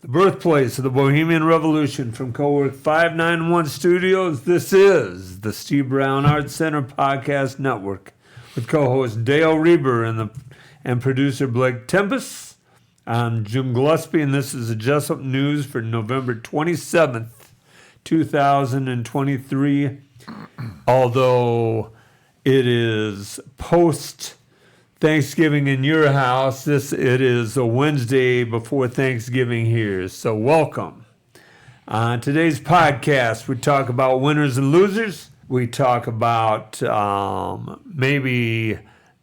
The birthplace of the Bohemian Revolution from Cowork 591 Studios. This is the Steve Brown Arts Center Podcast Network with co-host Dale Rueber and producer Blake Tempus. I'm Jim Gillespie, and this is the Jesup News for November 27th, 2023. Although it is post-Thanksgiving in your house, it is a Wednesday before Thanksgiving here, so welcome. On today's podcast, we talk about winners and losers. We talk about maybe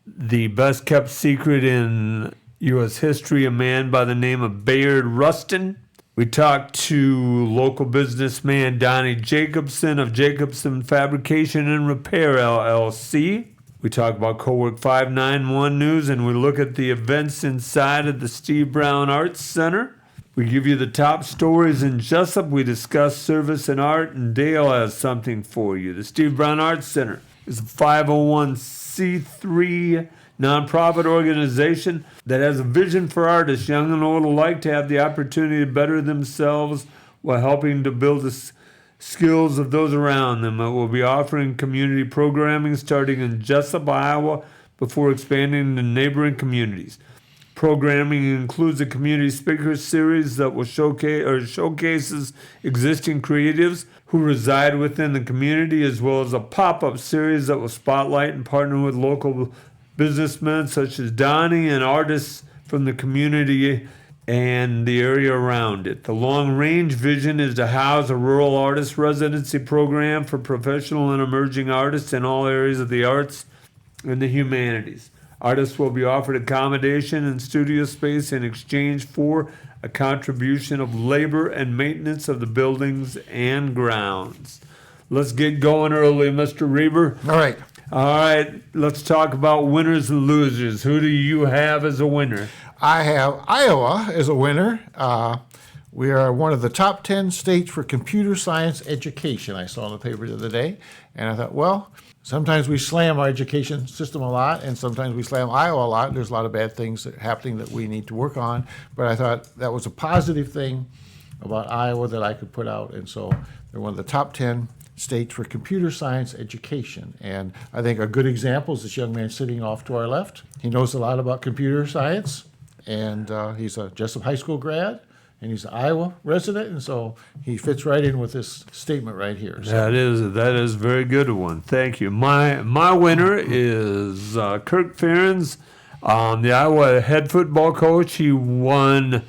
the best-kept secret in U.S. history, a man by the name of Bayard Rustin. We talked to local businessman Donny Jacobsen of Jacobsen Fabrication and Repair, LLC. We talk about Cowork 591 news, and we look at the events inside of the Steve Brown Arts Center. We give you the top stories in Jesup. We discuss service and art, and Dale has something for you. The Steve Brown Arts Center is a 501c3 nonprofit organization that has a vision for artists, young and old alike, to have the opportunity to better themselves while helping to build the skills of those around them. It will be offering community programming starting in Jesup, Iowa, before expanding to neighboring communities. Programming includes a community speaker series that will showcases existing creatives who reside within the community, as well as a pop-up series that will spotlight and partner with local businessmen such as Donny and artists from the community and the area around it. The long-range vision is to house a rural artist residency program for professional and emerging artists in all areas of the arts and the humanities. Artists will be offered accommodation and studio space in exchange for a contribution of labor and maintenance of the buildings and grounds. Let's get going early, Mr. Rueber. All right, let's talk about winners and losers. Who do you have as a winner? I have Iowa as a winner. We are one of the top 10 states for computer science education, I saw in the paper the other day. And I thought, well, sometimes we slam our education system a lot, and sometimes we slam Iowa a lot. There's a lot of bad things happening that we need to work on. But I thought that was a positive thing about Iowa that I could put out. And so they're one of the top 10 states for computer science education. And I think a good example is this young man sitting off to our left. He knows a lot about computer science, and he's a Jesup High School grad, and he's an Iowa resident, and so he fits right in with this statement right here. So. That is a very good one. Thank you. My winner is Kirk Ferens, the Iowa head football coach. He won.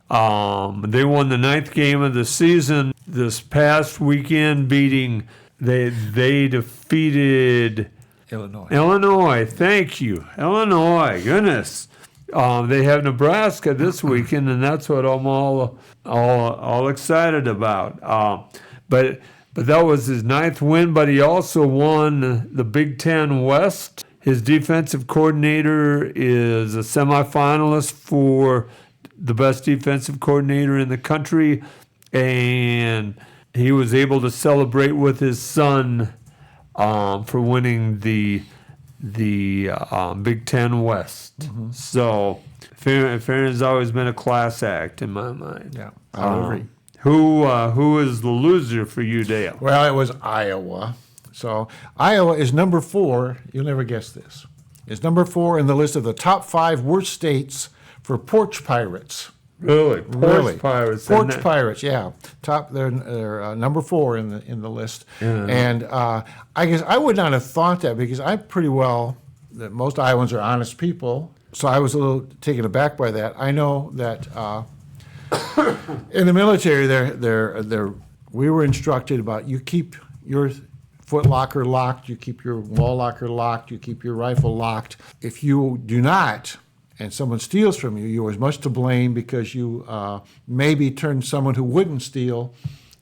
They won the 9th game of the season this past weekend, beating. They defeated Illinois. Thank you, Illinois. Goodness. They have Nebraska this weekend, and that's what I'm all excited about. But that was his 9th win. But he also won the Big Ten West. His defensive coordinator is a semifinalist for the best defensive coordinator in the country, and he was able to celebrate with his son for winning the Big Ten West. Mm-hmm. So Farron has always been a class act in my mind. Yeah, I agree. Who is the loser for you, Dale? Well, it was Iowa. So Iowa is number 4. You'll never guess this. It's number 4 in the list of the top 5 worst states for porch pirates. Really? Porch pirates. Porch pirates, yeah. They're number 4 in the list. Yeah. And I guess I would not have thought that, because that most Iowans are honest people. So I was a little taken aback by that. I know that in the military, we were instructed about you keep your foot locker locked, you keep your wall locker locked, you keep your rifle locked. If you do not, and someone steals from you, you're as much to blame, because you maybe turned someone who wouldn't steal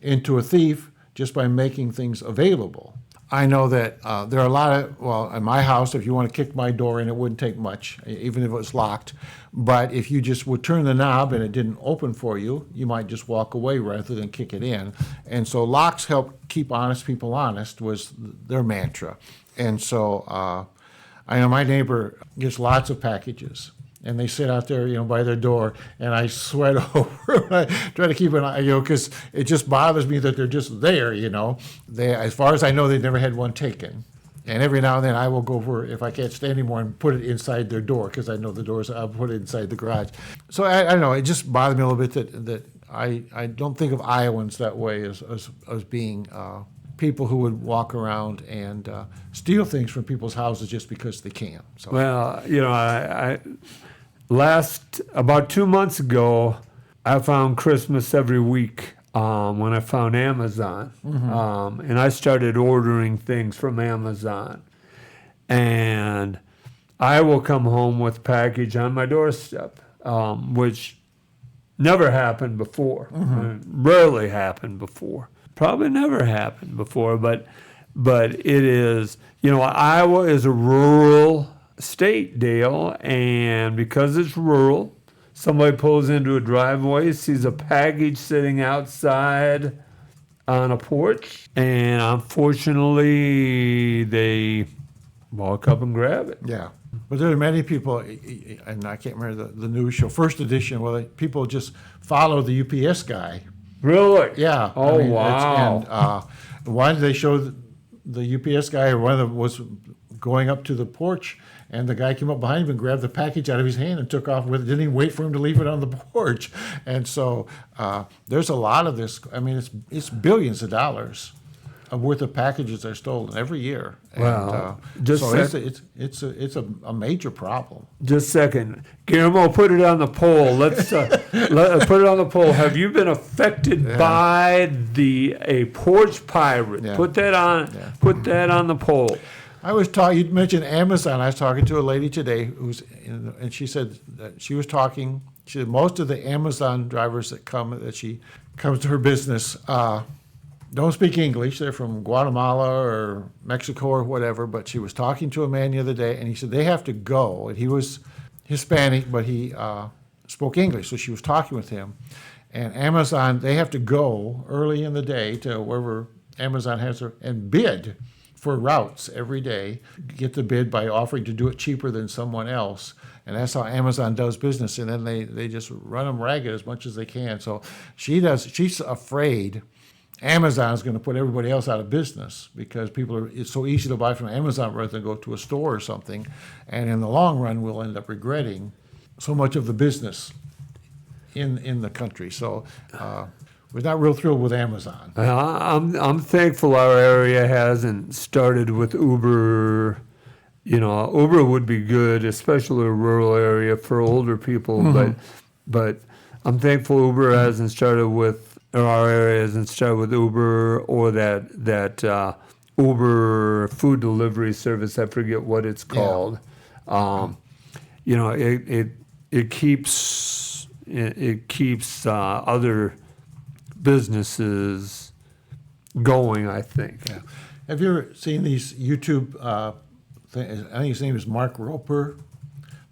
into a thief just by making things available. I know that there are a lot of, in my house, if you want to kick my door in, it wouldn't take much, even if it was locked. But if you just would turn the knob and it didn't open for you, you might just walk away rather than kick it in. And so locks help keep honest people honest, was their mantra. And so I know my neighbor gets lots of packages. and they sit out there, by their door, and I sweat over. I try to keep an eye, because it just bothers me that they're just there. They, as far as I know, they've never had one taken. And every now and then I will go over, if I can't stay anymore, and put it inside their door, because I know the doors, I'll put it inside the garage. So I don't know, it just bothered me a little bit that I don't think of Iowans that way as being people who would walk around and steal things from people's houses just because they can. So. Well, I about 2 months ago, I found Christmas every week. When I found Amazon, and I started ordering things from Amazon, and I will come home with a package on my doorstep, which never happened before. Rarely happened before. Probably never happened before, but it is, Iowa is a rural state, Dale, and because it's rural, somebody pulls into a driveway, sees a package sitting outside on a porch, and unfortunately, they walk up and grab it. Yeah. But there are many people, and I can't remember the news show, First Edition, where people just follow the UPS guy. Really? Yeah. Oh, wow. And why did they show the UPS guy, or one of them was going up to the porch, and the guy came up behind him and grabbed the package out of his hand and took off with it. Didn't even wait for him to leave it on the porch. And so there's a lot of this. I mean, it's billions of dollars worth of packages are stolen every year. Wow. And, so it's a major problem. Just a second. Guillermo, put it on the poll. Let's put it on the poll. Have you been affected by a porch pirate? Yeah. Put that on the poll. You mentioned Amazon. I was talking to a lady today and she said that she said most of the Amazon drivers that she comes to her business don't speak English. They're from Guatemala or Mexico or whatever, but she was talking to a man the other day, and he said they have to go, and he was Hispanic, but he spoke English, so she was talking with him. And Amazon, they have to go early in the day to wherever Amazon has and bid for routes every day, get the bid by offering to do it cheaper than someone else. And that's how Amazon does business. And then they just run them ragged as much as they can. So she's afraid Amazon is going to put everybody else out of business because it's so easy to buy from Amazon rather than go to a store or something. And in the long run, we'll end up regretting so much of the business in the country. So we're not real thrilled with Amazon. I'm thankful our area hasn't started with Uber. Uber would be good, especially a rural area for older people. But I'm thankful Uber hasn't started with, or our area hasn't started with Uber or that Uber food delivery service. I forget what it's called. It keeps other businesses going, I think. Yeah. Have you ever seen these YouTube things? I think his name is Mark Roper.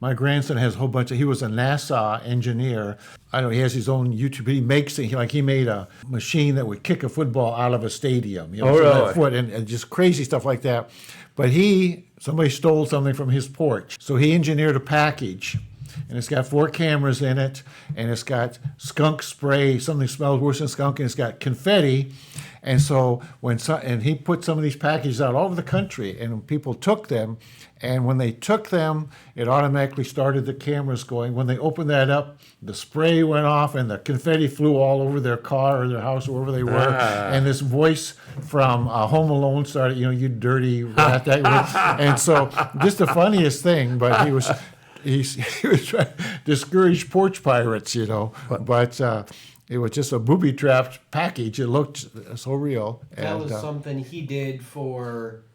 My grandson has a whole bunch he was a NASA engineer. I don't know, he has his own YouTube. He makes it, he made a machine that would kick a football out of a stadium. Really? And just crazy stuff like that. But somebody stole something from his porch. So he engineered a package. And it's got 4 cameras in it, and it's got skunk spray, something smells worse than skunk, and it's got confetti. And so and he put some of these packages out all over the country, and people took them. And when they took them, it automatically started the cameras going. When they opened that up, the spray went off, and the confetti flew all over their car or their house or wherever they were. And this voice from Home Alone started, you dirty rat. And so just the funniest thing, but he was trying to discourage porch pirates, but it was just a booby-trapped package. It looked so real. That was something he did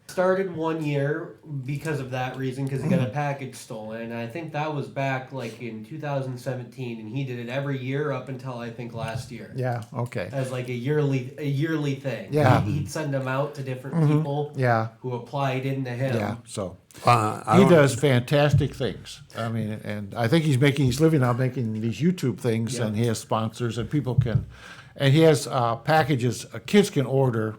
started one year because of that reason, because he got a package stolen. And I think that was back like in 2017, and he did it every year up until I think last year. Yeah, okay. As like a yearly thing. Yeah. He'd send them out to different people who applied into him. Yeah, so he does fantastic things. I mean, and I think he's living out making these YouTube things, and he has sponsors, and people can, and he has packages kids can order,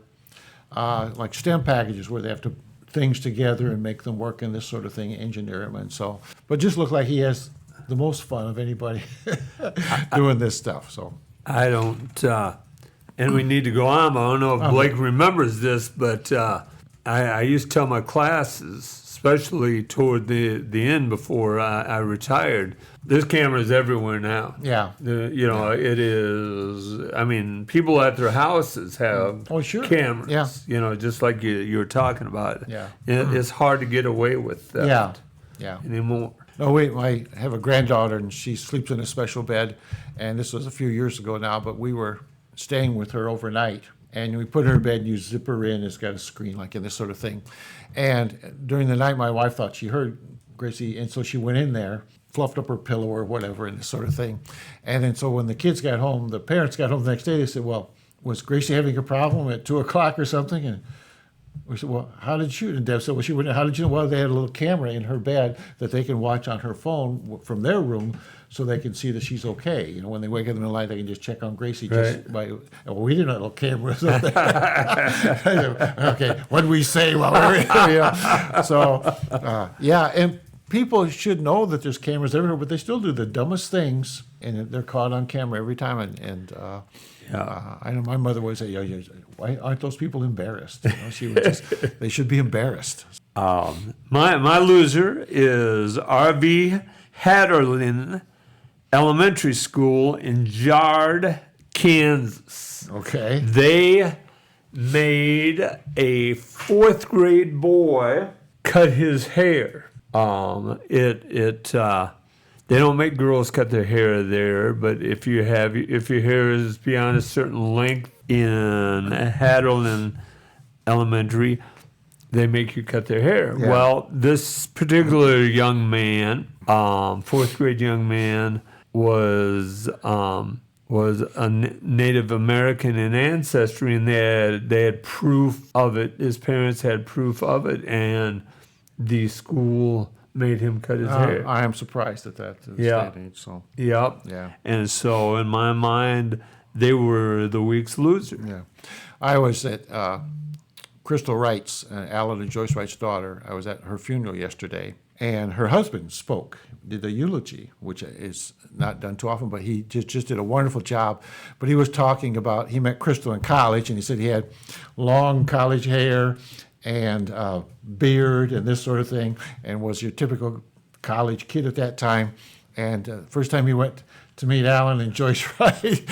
like STEM packages where they have to things together and make them work and this sort of thing, engineer them, and so. But just look like he has the most fun of anybody doing this stuff. So I don't, and we need to go on, but I don't know if Blake remembers this, but I used to tell my classes, especially toward the end before I retired, this camera is everywhere now. yeah. It is, I mean, people at their houses have Sure. cameras, Yeah. just like you were talking about. Yeah. It's hard to get away with that Yeah. anymore. No, wait, I have a granddaughter, and she sleeps in a special bed, and this was a few years ago now, but we were staying with her overnight, and we put her in bed, and you zip her in, it's got a screen like in this sort of thing. And during the night, my wife thought she heard Gracie, and so she went in there, fluffed up her pillow or whatever, and this sort of thing. And then so when the kids got home, the parents got home the next day, they said, well, was Gracie having a problem at 2 o'clock or something? And we said, well, how did you? And Deb said, well, she wouldn't. How did you know? Well, they had a little camera in her bed that they can watch on her phone from their room, so they can see that she's okay. When they wake up in the night, they can just check on Gracie just by. Well, we didn't have little cameras up there. Okay, what did we say while we were here? So, and people should know that there's cameras everywhere, but they still do the dumbest things, and they're caught on camera every time. I know my mother would say, why aren't those people embarrassed? She would they should be embarrassed. My loser is R.V. Hatterlin Elementary School in Jard, Kansas. Okay. They made a 4th grade boy cut his hair. They don't make girls cut their hair there, but if your hair is beyond a certain length in Hatterlin Elementary, they make you cut their hair. Yeah. Well, this particular young man, 4th grade young man, was a Native American in ancestry, and they had proof of it. His parents had proof of it, and the school made him cut his hair. I am surprised at that. Yeah. Stage, so. Yep. Yeah. And so, in my mind, they were the week's loser. Yeah. I was at Crystal Wright's, Alan and Joyce Wright's daughter. I was at her funeral yesterday, and her husband did a eulogy, which is not done too often, but he just did a wonderful job. But he was talking about, he met Crystal in college, and he said he had long college hair and beard and this sort of thing, and was your typical college kid at that time. And first time he went to meet Alan and Joyce Wright,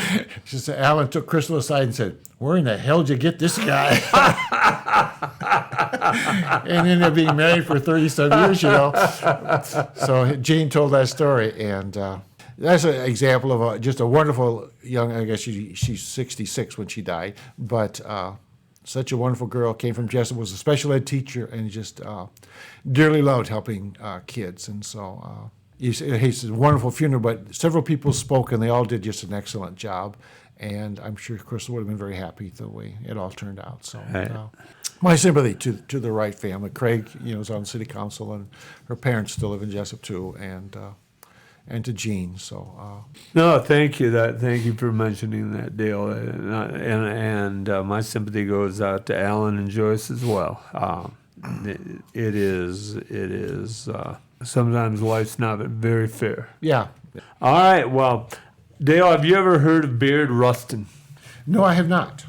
she said, Alan took Crystal aside and said, where in the hell did you get this guy? And ended up being married for 30-some years, So Jean told that story, and that's an example of just a wonderful young, I guess she's 66 when she died, but such a wonderful girl, came from Jesup, was a special ed teacher, and just dearly loved helping kids. And so he's a wonderful funeral, but several people spoke, and they all did just an excellent job. And I'm sure Crystal would have been very happy the way it all turned out. So my sympathy to the Wright family. Craig, is on city council, and her parents still live in Jesup too, and to Jean. So no, thank you. Thank you for mentioning that, Dale. And my sympathy goes out to Alan and Joyce as well. It is. Sometimes life's not very fair. yeah. All right. Well, Dale, have you ever heard of Bayard Rustin? No, I have not.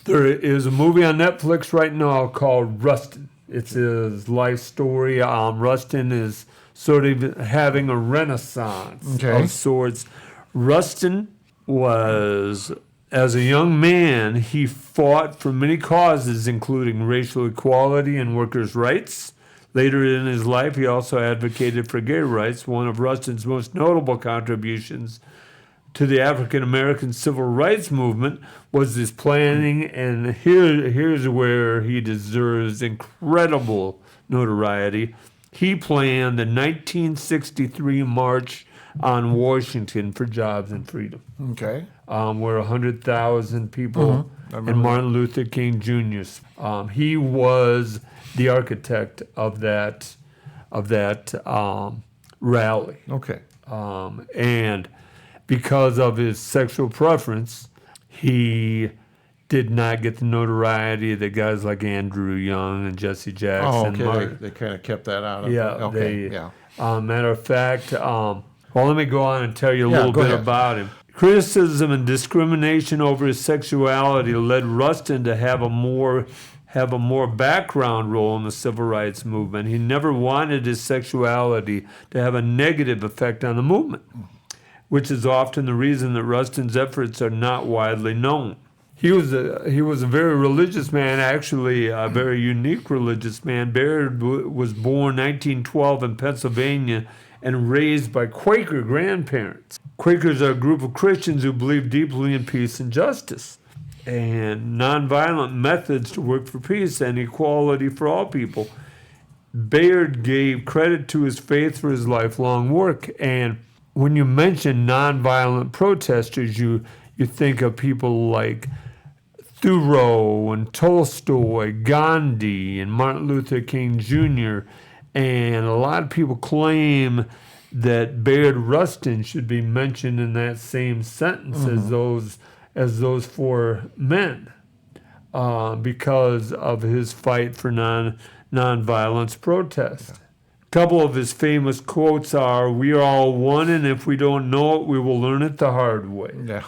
There is a movie on Netflix right now called Rustin. It's his life story. Rustin is sort of having a renaissance of sorts. Rustin was, as a young man, he fought for many causes, including racial equality and workers' rights. Later in his life, he also advocated for gay rights. One of Rustin's most notable contributions to the African American civil rights movement was his planning, and here's where he deserves incredible notoriety. He planned the 1963 March on Washington for Jobs and Freedom. Okay. Where 100,000 people and Martin Luther King Jr. He was the architect of that rally. Okay. And because of his sexual preference, he did not get the notoriety that guys like Andrew Young and Jesse Jackson. Oh, okay. They kind of kept that out of it. Yeah, Okay. Matter of fact, well, let me go on and tell you a Yeah, little go bit ahead. about him. Criticism and discrimination over his sexuality led Rustin to have a more background role in the civil rights movement. He never wanted his sexuality to have a negative effect on the movement, which is often the reason that Rustin's efforts are not widely known. He was a very religious man, actually a very unique religious man. Bayard was born 1912 in Pennsylvania and raised by Quaker grandparents. Quakers are a group of Christians who believe deeply in peace and justice and nonviolent methods to work for peace and equality for all people. Bayard gave credit to his faith for his lifelong work. And when you mention nonviolent protesters, you think of people like Thoreau and Tolstoy, Gandhi, and Martin Luther King Jr. And a lot of people claim that Bayard Rustin should be mentioned in that same sentence as those four men, because of his fight for nonviolence protest. A couple of his famous quotes are, "We are all one, and if we don't know it, we will learn it the hard way." Yeah.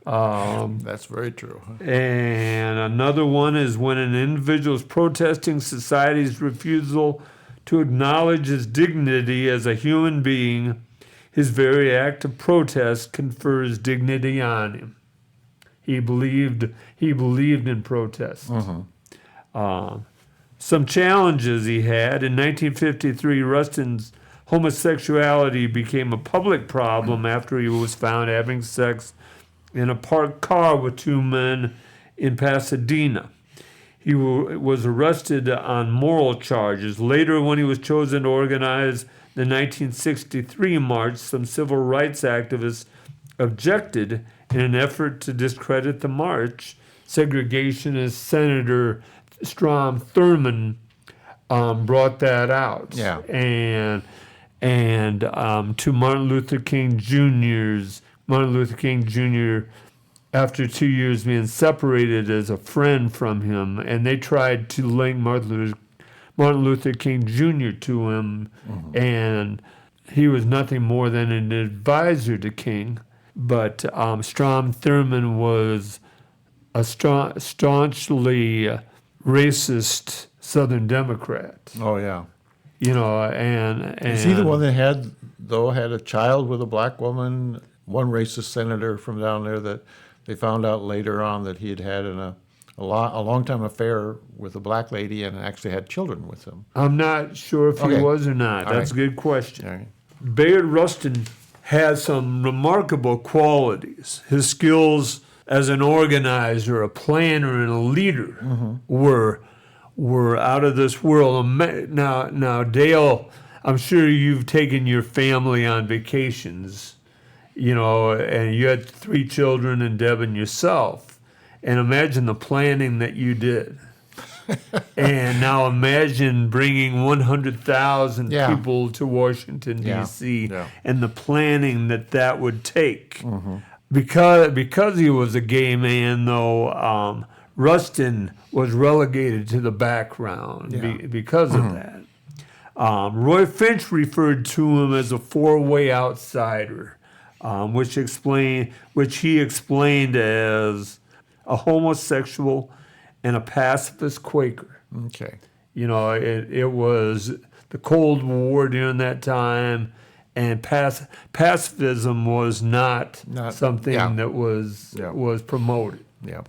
That's very true. And another one is, "When an individual is protesting society's refusal to acknowledge his dignity as a human being, his very act of protest confers dignity on him." He believed in protest. Some challenges he had. In 1953, Rustin's homosexuality became a public problem after he was found having sex in a parked car with two men in Pasadena. He was arrested on moral charges. Later, when he was chosen to organize the 1963 march, some civil rights activists objected in an effort to discredit the march. Segregationist Senator Strom Thurmond brought that out. Yeah. And to Martin Luther King Jr., after 2 years being separated, as a friend from him, and they tried to link Martin Luther King Jr. to him, and he was nothing more than an advisor to King. But Strom Thurmond was a staunchly racist Southern Democrat. Oh, yeah. And Is he the one that had a child with a black woman? One racist senator from down there that they found out later on that he had had a long-time affair with a black lady and actually had children with him. I'm not sure if he Okay. was or not. All That's right. a good question. All right. Bayard Rustin has some remarkable qualities. His skills as an organizer, a planner, and a leader were out of this world. Now, Dale, I'm sure you've taken your family on vacations, and you had 3 children and Deb and yourself. And imagine the planning that you did. And now imagine bringing 100,000 Yeah. people to Washington, Yeah. D.C., Yeah. and the planning that would take. Because he was a gay man, though, Rustin was relegated to the background because of that. Roy Finch referred to him as a four-way outsider, which he explained as a homosexual and a pacifist Quaker. Okay. It was the Cold War during that time, and pacifism was not something yeah. that was promoted. Yeah.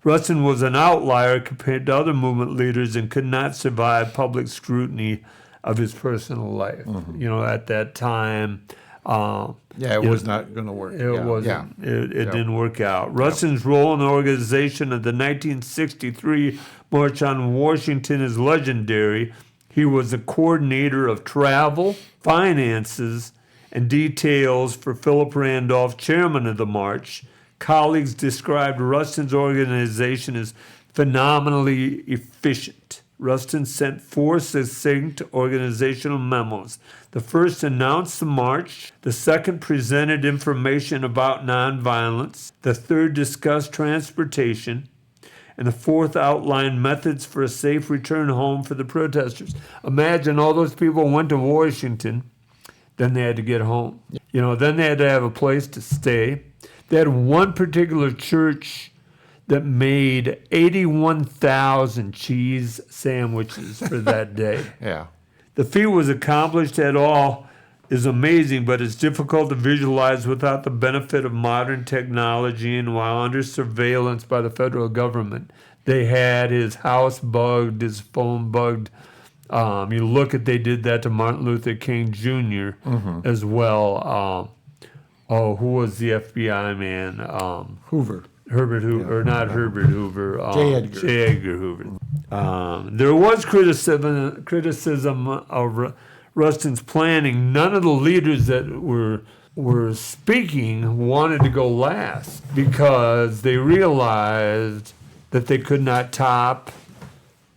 Rustin was an outlier compared to other movement leaders and could not survive public scrutiny of his personal life. At that time, It was not going to work. it wasn't. It didn't work out. Rustin's role in the organization of the 1963 March on Washington is legendary. He was the coordinator of travel, finances, and details for Philip Randolph, chairman of the march. Colleagues described Rustin's organization as phenomenally efficient. Rustin sent 4 succinct organizational memos. The first announced the march. The second presented information about nonviolence. The third discussed transportation. and the fourth outlined methods for a safe return home for the protesters. Imagine all those people went to Washington, then they had to get home. Then they had to have a place to stay. They had one particular church that made 81,000 cheese sandwiches for that day. Yeah. The feat was accomplished at all is amazing, but it's difficult to visualize without the benefit of modern technology and while under surveillance by the federal government. They had his house bugged, his phone bugged. You look at, they did that to Martin Luther King Jr. As well. Who was the FBI man? Hoover. Herbert Hoover, or not Herbert Hoover. J. Edgar Hoover. There was criticism of Rustin's planning. None of the leaders that were speaking wanted to go last because they realized that they could not top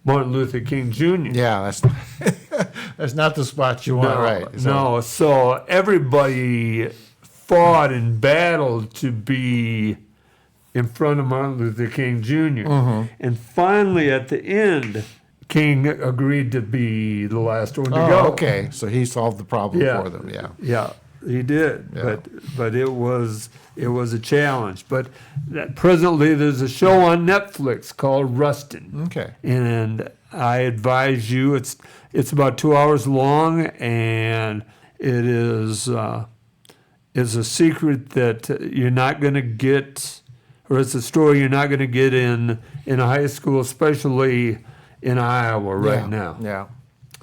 Martin Luther King Jr. Yeah, that's not the spot you want, right? No, so everybody fought and battled to be in front of Martin Luther King Jr. And finally, at the end, King agreed to be the last one to go. Okay, so he solved the problem for them. Yeah, he did. Yeah. But it was a challenge. But presently, there's a show on Netflix called Rustin. Okay. And I advise you, it's about 2 hours long, and it is a secret that you're not going to get. Or it's a story you're not going to get in a high school, especially in Iowa right now. Yeah.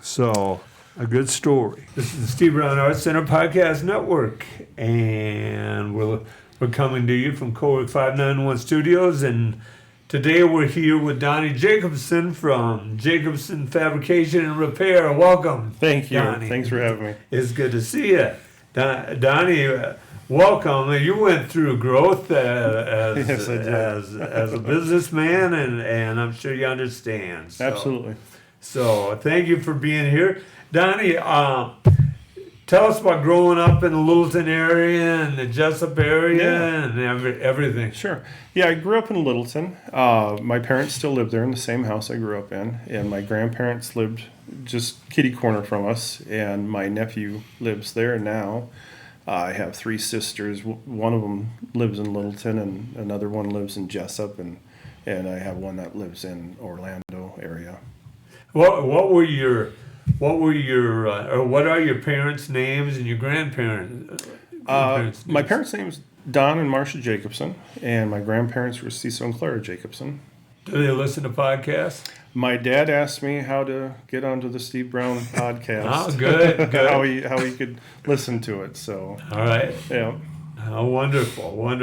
So, a good story. This is the Steve Brown Arts Center Podcast Network, and we're coming to you from Cowork 591 Studios, and today we're here with Donny Jacobsen from Jacobsen Fabrication and Repair. Welcome. Thank you. Donny. Thanks for having me. It's good to see you. Donny, welcome. You went through growth as Yes, I did. as a businessman, and I'm sure you understand. So, Absolutely. So thank you for being here. Donny, tell us about growing up in the Littleton area and the Jesup area and everything. Sure. Yeah, I grew up in Littleton. My parents still live there in the same house I grew up in, and my grandparents lived just kitty corner from us, and my nephew lives there now. I have three sisters. One of them lives in Littleton, and another one lives in Jesup, and I have one that lives in Orlando area. What are your parents' names and your grandparents' names? My parents' names Don and Marcia Jacobsen, and my grandparents were Cecil and Clara Jacobsen. Do they listen to podcasts? My dad asked me how to get onto the Steve Brown podcast. Oh, good. how he could listen to it. So, All right. yeah. Oh, wonderful. One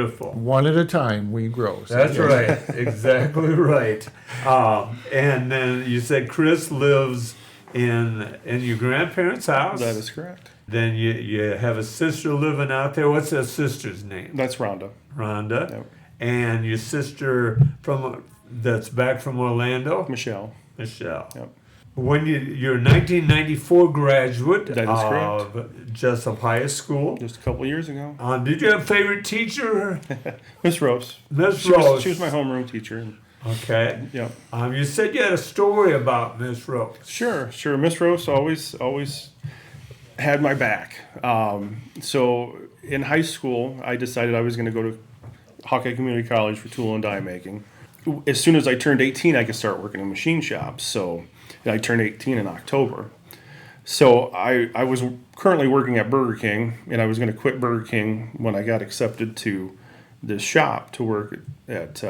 at a time we grow. So That's right. Exactly right. And then you said Chris lives in your grandparents' house? That is correct. Then you have a sister living out there. What's that sister's name? That's Rhonda. Rhonda. Yep. And your sister that's back from Orlando? Michelle. Michelle. Yep. When you're a 1994 graduate That is of Jesup High School. Just a couple years ago. Did you have a favorite teacher? Miss Rose. Miss She Rose. was my homeroom teacher. Okay. Yeah. You said you had a story about Miss Rose. Sure. Miss Rose always had my back. So in high school, I decided I was going to go to Hawkeye Community College for tool and die making. As soon as I turned 18, I could start working in machine shops. So I turned 18 in October. So I was currently working at Burger King, and I was going to quit Burger King when I got accepted to this shop to work at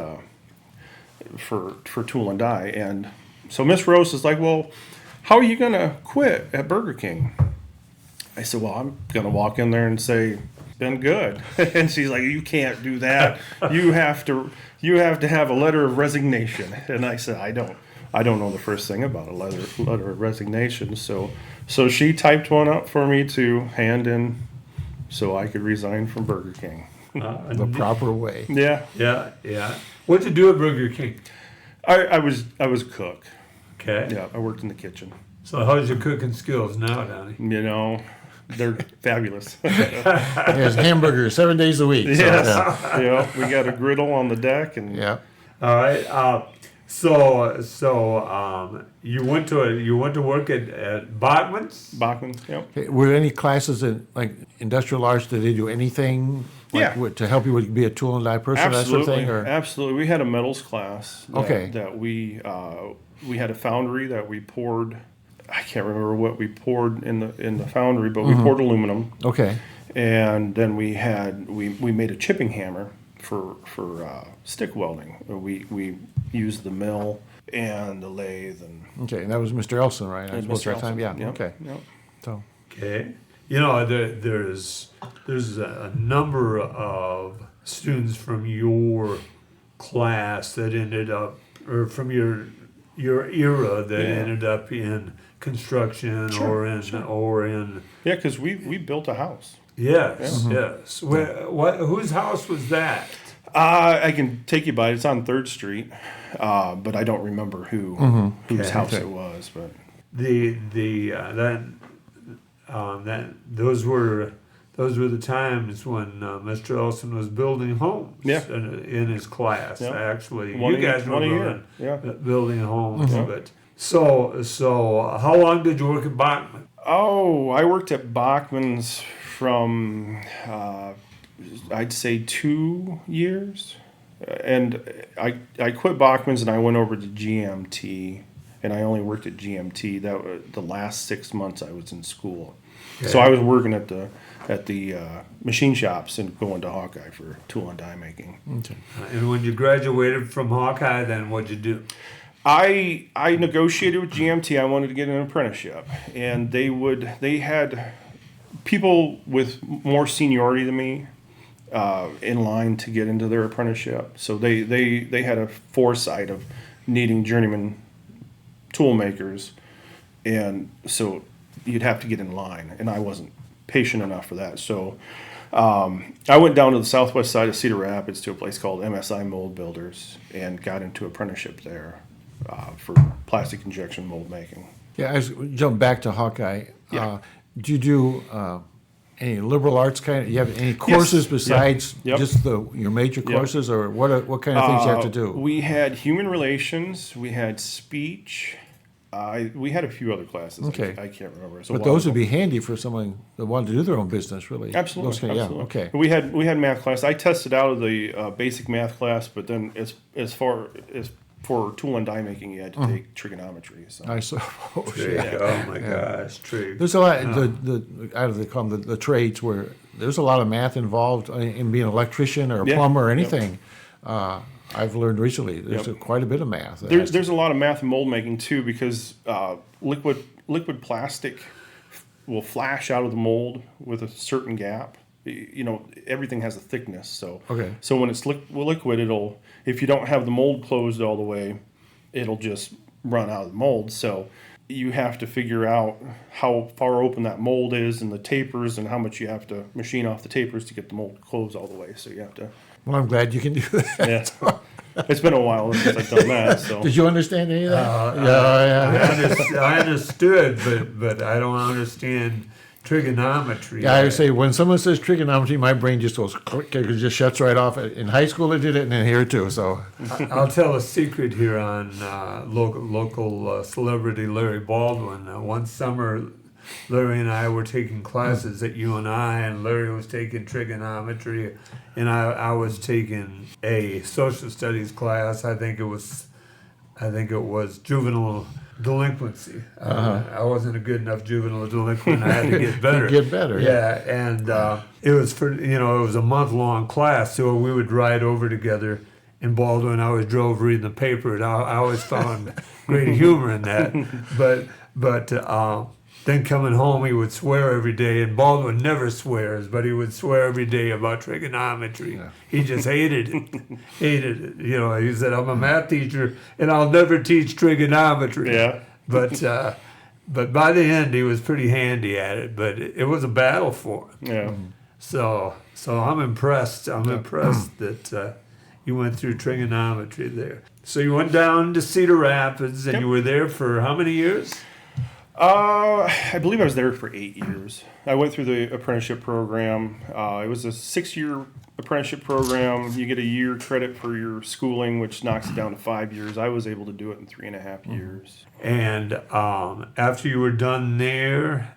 for tool and die. And so Miss Rose is like, well, how are you going to quit at Burger King? I said, well, I'm going to walk in there and say, been good. And she's like, you can't do that. You have to have a letter of resignation. And I said, I don't know the first thing about a letter of resignation. So she typed one up for me to hand in so I could resign from Burger King. the proper way. Yeah. Yeah. What'd you do at Burger King? I was a cook. Okay. Yeah, I worked in the kitchen. So how's your cooking skills now, Donny? You know, they're fabulous. There's hamburgers 7 days a week. So, Yes. yeah. You know, we got a griddle on the deck, and Yeah. All right. You went to work at Bachman's? Bachman, yep. Okay, were there any classes in like industrial arts? Did they do anything like, Yeah. to help you be a tool and die person, that sort of Absolutely, thing? Or absolutely. We had a metals class. Okay. That we had a foundry that we poured. I can't remember what we poured in the foundry, but we poured aluminum, okay, and then we made a chipping hammer for stick welding. We used the mill and the lathe and okay, and that was Mr. Elson, right? I suppose Mr. that time, yeah. Elson. Yep, Okay, yep. so Okay. There's a number of students from your class that ended up, or from your era that Yeah. ended up in construction Sure, or in Yeah, because we built a house. yes. Whose house was that? I can take you by it. It's on 3rd Street, but I don't remember whose Okay. house Okay. it was. But Those were the times when Mr. Elson was building homes. Yeah. In his class. Yeah. Actually, One you a- guys were one a year. building, Yeah. building homes. But so how long did you work at Bachman? Oh, I worked at Bachman's from I'd say 2 years, and I quit Bachman's and I went over to GMT, and I only worked at GMT. That was the last 6 months I was in school, so I was working at the machine shops and going to Hawkeye for tool and die making. okay. And when you graduated from Hawkeye, then what'd you do? I negotiated with GMT. I wanted to get an apprenticeship, and they had people with more seniority than me in line to get into their apprenticeship. So they had a foresight of needing journeyman tool makers, and so you'd have to get in line, and I wasn't patient enough for that. So I went down to the southwest side of Cedar Rapids to a place called MSI Mold Builders and got into apprenticeship there for plastic injection mold making. Yeah, I jump back to Hawkeye. Yeah. Do you do any liberal arts kind of? You have any courses besides Yep. just your major Yep. courses, or what kind of things you have to do? We had human relations, we had speech, we had a few other classes. Okay. I can't remember. It's a But while those would ago. be handy for someone that wanted to do their own business, really. Absolutely, Those kind of- absolutely. Yeah. Okay. We had math class. I tested out of the basic math class, but then as far as for tool and die making, you had to take trigonometry. So. I suppose. Trig. Yeah. Oh my gosh, Trig. There's a lot. I don't they call them the trades where there's a lot of math involved in being an electrician or a Yeah. plumber or Yep. anything. I've learned recently there's Yep. quite a bit of math. There's a lot of math in mold making too, because liquid plastic will flash out of the mold with a certain gap. Everything has a thickness, so Okay. So when it's liquid, it'll, if you don't have the mold closed all the way, it'll just run out of the mold. So you have to figure out how far open that mold is and the tapers and how much you have to machine off the tapers to get the mold closed all the way. So you have to. Well, I'm glad you can do that. Yeah. It's been a while since I've done that. So. Did you understand any of that? I understood, but I don't understand trigonometry. Yeah, I would say when someone says trigonometry, my brain just goes click. It just shuts right off. In high school, I did it, and then here too. So I'll tell a secret here on local celebrity Larry Baldwin. One summer, Larry and I were taking classes at UNI, and Larry was taking trigonometry, and I was taking a social studies class. I think it was juvenile delinquency. I wasn't a good enough juvenile delinquent. I had to get better. Get better, Yeah, and it was it was a month-long class, so we would ride over together. And Baldwin always drove reading the paper, and I always found great humor in that. But then coming home, he would swear every day, and Baldwin never swears, but he would swear every day about trigonometry. Yeah. He just hated it. He said, "I'm a math teacher, and I'll never teach trigonometry." Yeah. But by the end, he was pretty handy at it. But it was a battle for him. Yeah. So I'm impressed. I'm impressed that you went through trigonometry there. So you went down to Cedar Rapids, and Yep. you were there for how many years? I believe I was there for 8 years. I went through the apprenticeship program. It was a 6-year apprenticeship program. You get a year credit for your schooling, which knocks it down to 5 years. I was able to do it in 3.5 years. And after you were done there,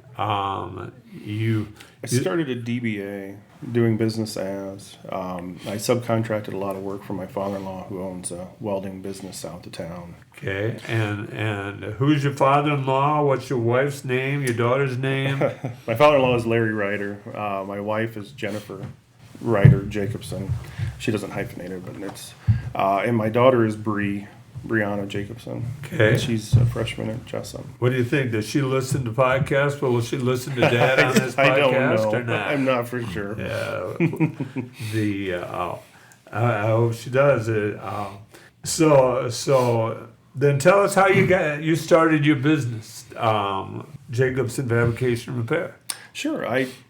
you I started a DBA, doing business as. I subcontracted a lot of work for my father-in-law, who owns a welding business south of town. okay? And who's your father-in-law? What's your wife's name? Your daughter's name? My father-in-law is Larry Ryder. My wife is Jennifer Ryder Jacobsen. She doesn't hyphenate it, but it's. And my daughter is Brianna Jacobsen. Okay. She's a freshman at Jesup. What do you think? Does she listen to podcasts? Will she listen to Dad on this I don't podcast know. or not? I'm not for sure. Yeah. I hope she does. So then tell us how you started your business, Jacobsen Fabrication Repair. Sure.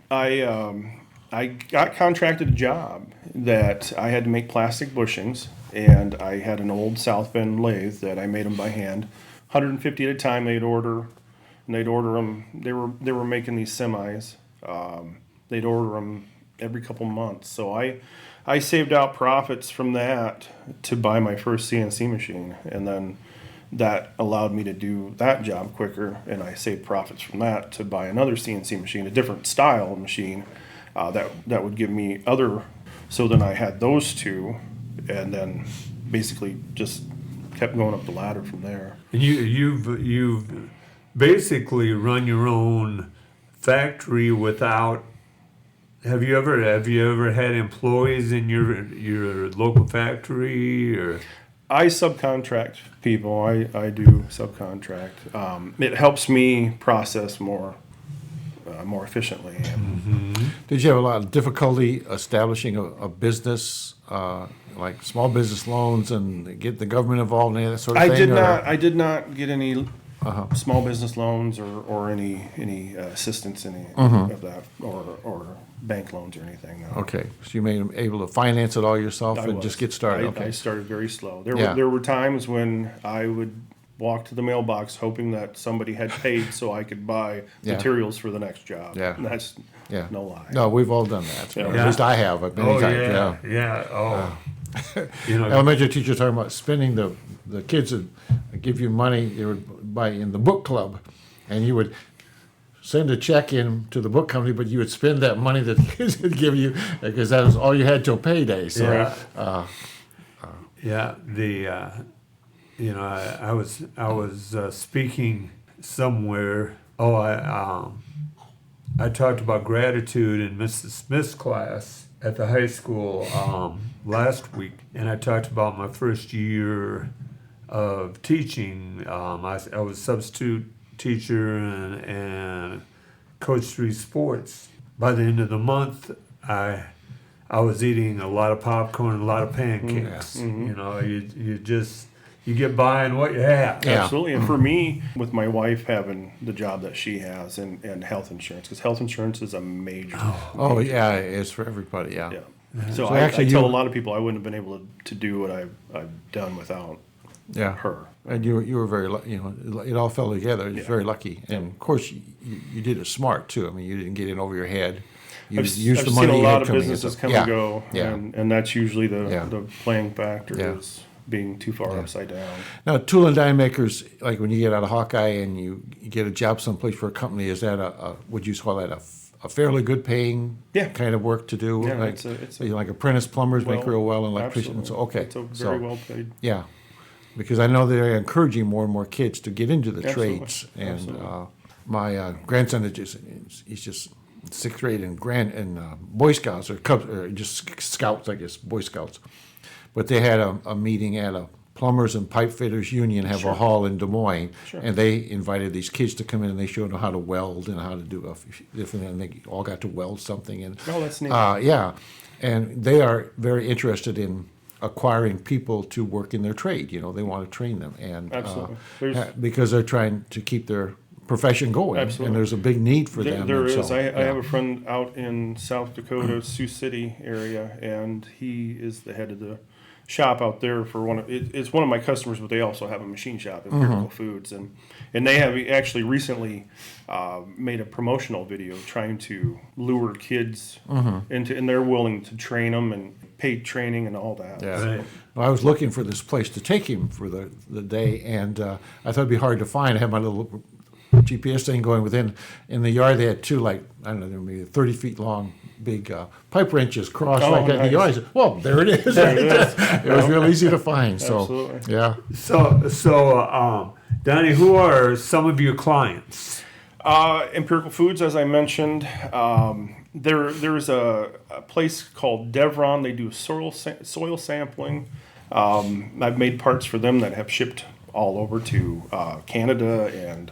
I got contracted a job that I had to make plastic bushings, and I had an old South Bend lathe that I made them by hand, 150 at a time. They'd order them. They were making these semis. They'd order them every couple months. So I saved out profits from that to buy my first CNC machine, and then that allowed me to do that job quicker, and I saved profits from that to buy another CNC machine, a different style machine. That would give me other, so then I had those two, and then basically just kept going up the ladder from there. And you've basically run your own factory without. Have you ever had employees in your local factory or? I subcontract people. I do subcontract. It helps me process more efficiently. Did you have a lot of difficulty establishing a business, like small business loans, and get the government involved in that sort of thing? I did not get any small business loans or any assistance in any of that or bank loans or anything. No. Okay, so you made them able to finance it all yourself I and was. just get started. I Okay. started very slow. Yeah. There were times when I would walk to the mailbox hoping that somebody had paid so I could buy Yeah. materials for the next job. Yeah. And that's Yeah. no lie. No, we've all done that. Yeah. At least I have. Many times. Yeah. Oh, Elementary teacher talking about spending the kids would give you money. They would buy in the book club, and you would send a check in to the book company, but you would spend that money that the kids would give you because that was all you had till payday. So, yeah. I was speaking somewhere. I talked about gratitude in Mrs. Smith's class at the high school last week, and I talked about my first year of teaching. I was substitute teacher and coached 3 sports. By the end of the month, I was eating a lot of popcorn and a lot of pancakes. You get by on what you have. Yeah. Absolutely. And for me, with my wife having the job that she has and health insurance, because health insurance is a major. Oh yeah, it's for everybody. Yeah. Yeah. So, So I actually tell you- a lot of people I wouldn't have been able to do what I've done without Yeah. her. And you were very lucky. It all fell together. You're very lucky. And of course, you did it smart too. I mean, you didn't get in over your head. You I've used the seen money a you lot had of coming in. businesses So- come yeah. and go, Yeah. and that's usually Yeah. the playing factor Yeah. is being too far upside down. Now, tool and die makers, like when you get out of Hawkeye and you get a job someplace for a company, is that would you call that a fairly good paying Yeah. kind of work to do? Yeah, like, it's a- like apprentice plumbers make real well and electricians. Absolutely. Okay, It's a so very well paid. yeah, because I know they're encouraging more and more kids to get into the Absolutely. trades. And Absolutely. my grandson he's just 6th grade in Boy Scouts or Cubs or just Scouts, I guess, Boy Scouts. But they had a meeting at a Plumbers and Pipe Fitters Union, have a hall in Des Moines, Sure. and they invited these kids to come in and they showed them how to weld and how to do different, and they all got to weld something. And Oh, that's neat. yeah, and they are very interested in acquiring people to work in their trade. They want to train them, and Absolutely. There's- because they're trying to keep their profession going, Absolutely. and there's a big need for them. There and is. so, I yeah. have a friend out in South Dakota, Sioux City area, and he is the head of the shop out there for it's one of my customers, but they also have a machine shop, Empirical Foods, and they have actually recently made a promotional video trying to lure kids into, and they're willing to train them and paid training and all that. Yeah. Right. Well, I was looking for this place to take him for the day, and I thought it'd be hard to find. I had my little GPS thing going in the yard. They had two, like, I don't know, maybe 30 feet long, big pipe wrenches crossed Oh, like that in the yard. I said, well, there it is. There it is. It was real easy to find. So, Absolutely. yeah. So, Donny, who are some of your clients? Empirical Foods, as I mentioned. There's a place called Devron. They do soil sampling. I've made parts for them that have shipped all over to Canada and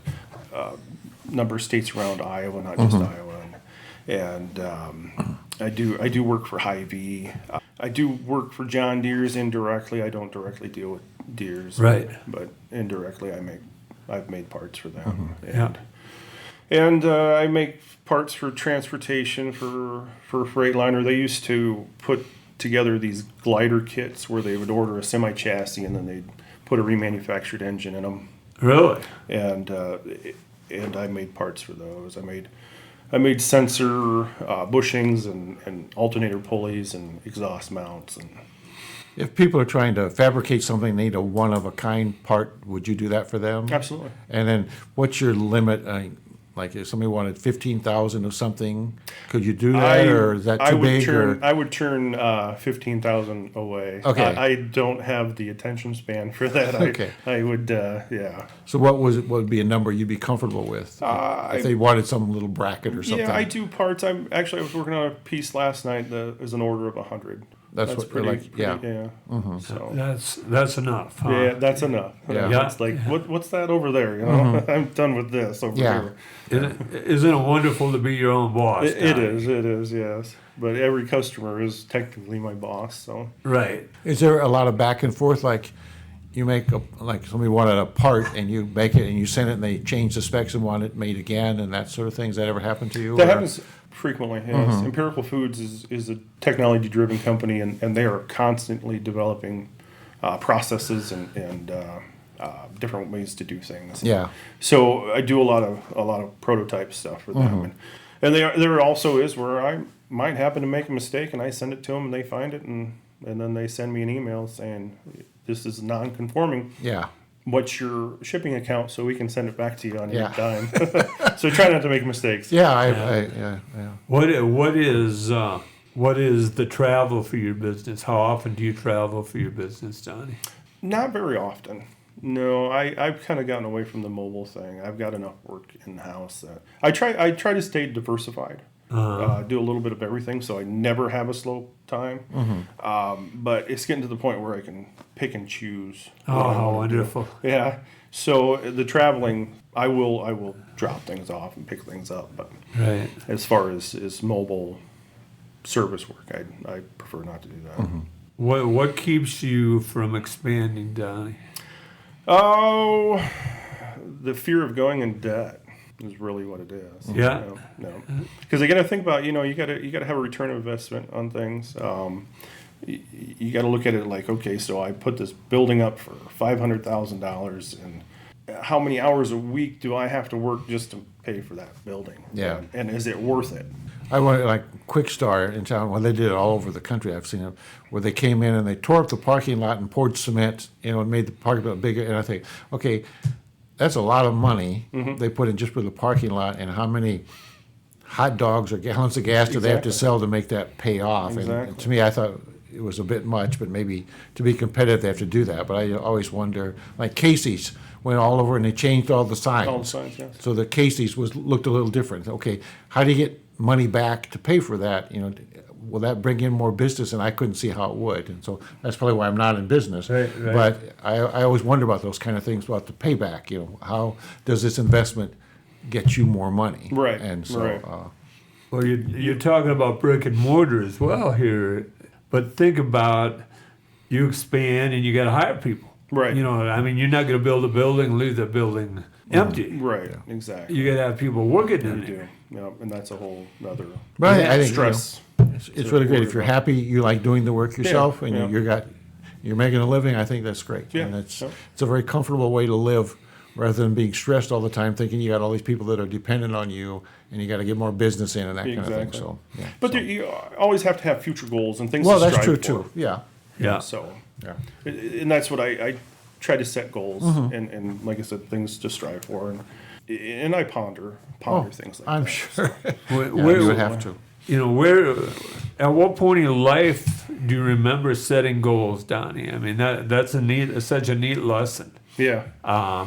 a number of states around Iowa, not just Iowa. And I do work for Hy-Vee. I do work for John Deere's indirectly. I don't directly deal with Deere's, Right. But indirectly, I've made parts for them. Yeah. And I make parts for transportation for Freightliner. They used to put together these glider kits where they would order a semi chassis and then they'd put a remanufactured engine in them. Really? And I made parts for those. I made sensor bushings and alternator pulleys and exhaust mounts. And If people are trying to fabricate something, they need a one-of-a-kind part, would you do that for them? absolutely. And then what's your limit? Like if somebody wanted 15,000 of something, could you do that, or is that too big? I would turn 15,000 away. Okay. I don't have the attention span for that. Okay. I would, yeah. So what would be a number you'd be comfortable with if they wanted some little bracket or something? Yeah, I do parts. I was working on a piece last night that is an order of 100. That's what they're pretty, like, yeah. yeah. So That's enough. Huh? yeah, that's enough. Yeah. It's like what's that over there? You know, I'm done with this over Yeah. here. Isn't it wonderful to be your own boss? It Donny? is, yes. But every customer is technically my boss. So Right. Is there a lot of back and forth? Like you make like somebody wanted a part and you make it and you send it and they change the specs and want it made again and that sort of thing. Has that ever happened to you? that or- happens frequently. Yes. Empirical Foods is a technology-driven company, and they are constantly developing processes and different ways to do things. Yeah. So I do a lot of prototype stuff for them, and there also is where I might happen to make a mistake, and I send it to them, and they find it, and then they send me an email saying this is non-conforming. Yeah. What's your shipping account so we can send it back to you on your Yeah. dime? So try not to make mistakes. Yeah. Yeah. What is the travel for your business? How often do you travel for your business, Donny? Not very often. No, I've kind of gotten away from the mobile thing. I've got enough work in the house that I try to stay diversified. Do a little bit of everything, so I never have a slow time. But it's getting to the point where I can pick and choose. Oh, what I how wanna do. wonderful. Yeah. So the traveling, I will drop things off and pick things up. But Right. as far as mobile service work, I prefer not to do that. What keeps you from expanding, Donny? Oh, the fear of going in debt is really what it is. Yeah. No, because you got to think about, you got to have a return of investment on things. You got to look at it like, okay, so I put this building up for $500,000, and how many hours a week do I have to work just to pay for that building? Yeah. And is it worth it? I went like Quick Star in town. Well, they did it all over the country. I've seen it where they came in and they tore up the parking lot and poured cement, and made the parking lot bigger. And I think, okay, that's a lot of money they put in just for the parking lot, and how many hot dogs or gallons of gas do they have to Exactly. sell to make that pay off? And Exactly. to me, I thought it was a bit much, but maybe to be competitive, they have to do that. But I always wonder, like Casey's went all over and they changed all the signs. All the signs, yes. So the Casey's looked a little different. Okay, how do you get money back to pay for that? Will that bring in more business? And I couldn't see how it would. And so that's probably why I'm not in business. Right. But I always wonder about those kind of things, about the payback. How does this investment get you more money? Right, And so, right. Well, you're talking about brick and mortar as well here, but think about you expand and you got to hire people. Right. You're not going to build a building, leave the building empty. Right, exactly. You got to have people working in You there. do, yeah, and that's a whole other But I think, stress. it's really great. If you're happy, you like doing the work yourself, and yeah. you're making a living, I think that's great. Yeah, And it's yeah. a very comfortable way to live, rather than being stressed all the time, thinking you got all these people that are dependent on you, and you got to get more business in and that kind of thing. Exactly. So, yeah. But so. you always have to have future goals and things Well, to that's strive true for. too. Yeah. Yeah. So, Yeah. and that's what I try to set goals Mm-hmm. and like I said, things to strive for, and I ponder things like I'm that. sure. Where, Yeah, you would have to. You know, at what point in your life do you remember setting goals, Donnie? I mean, that's such a neat lesson. Yeah.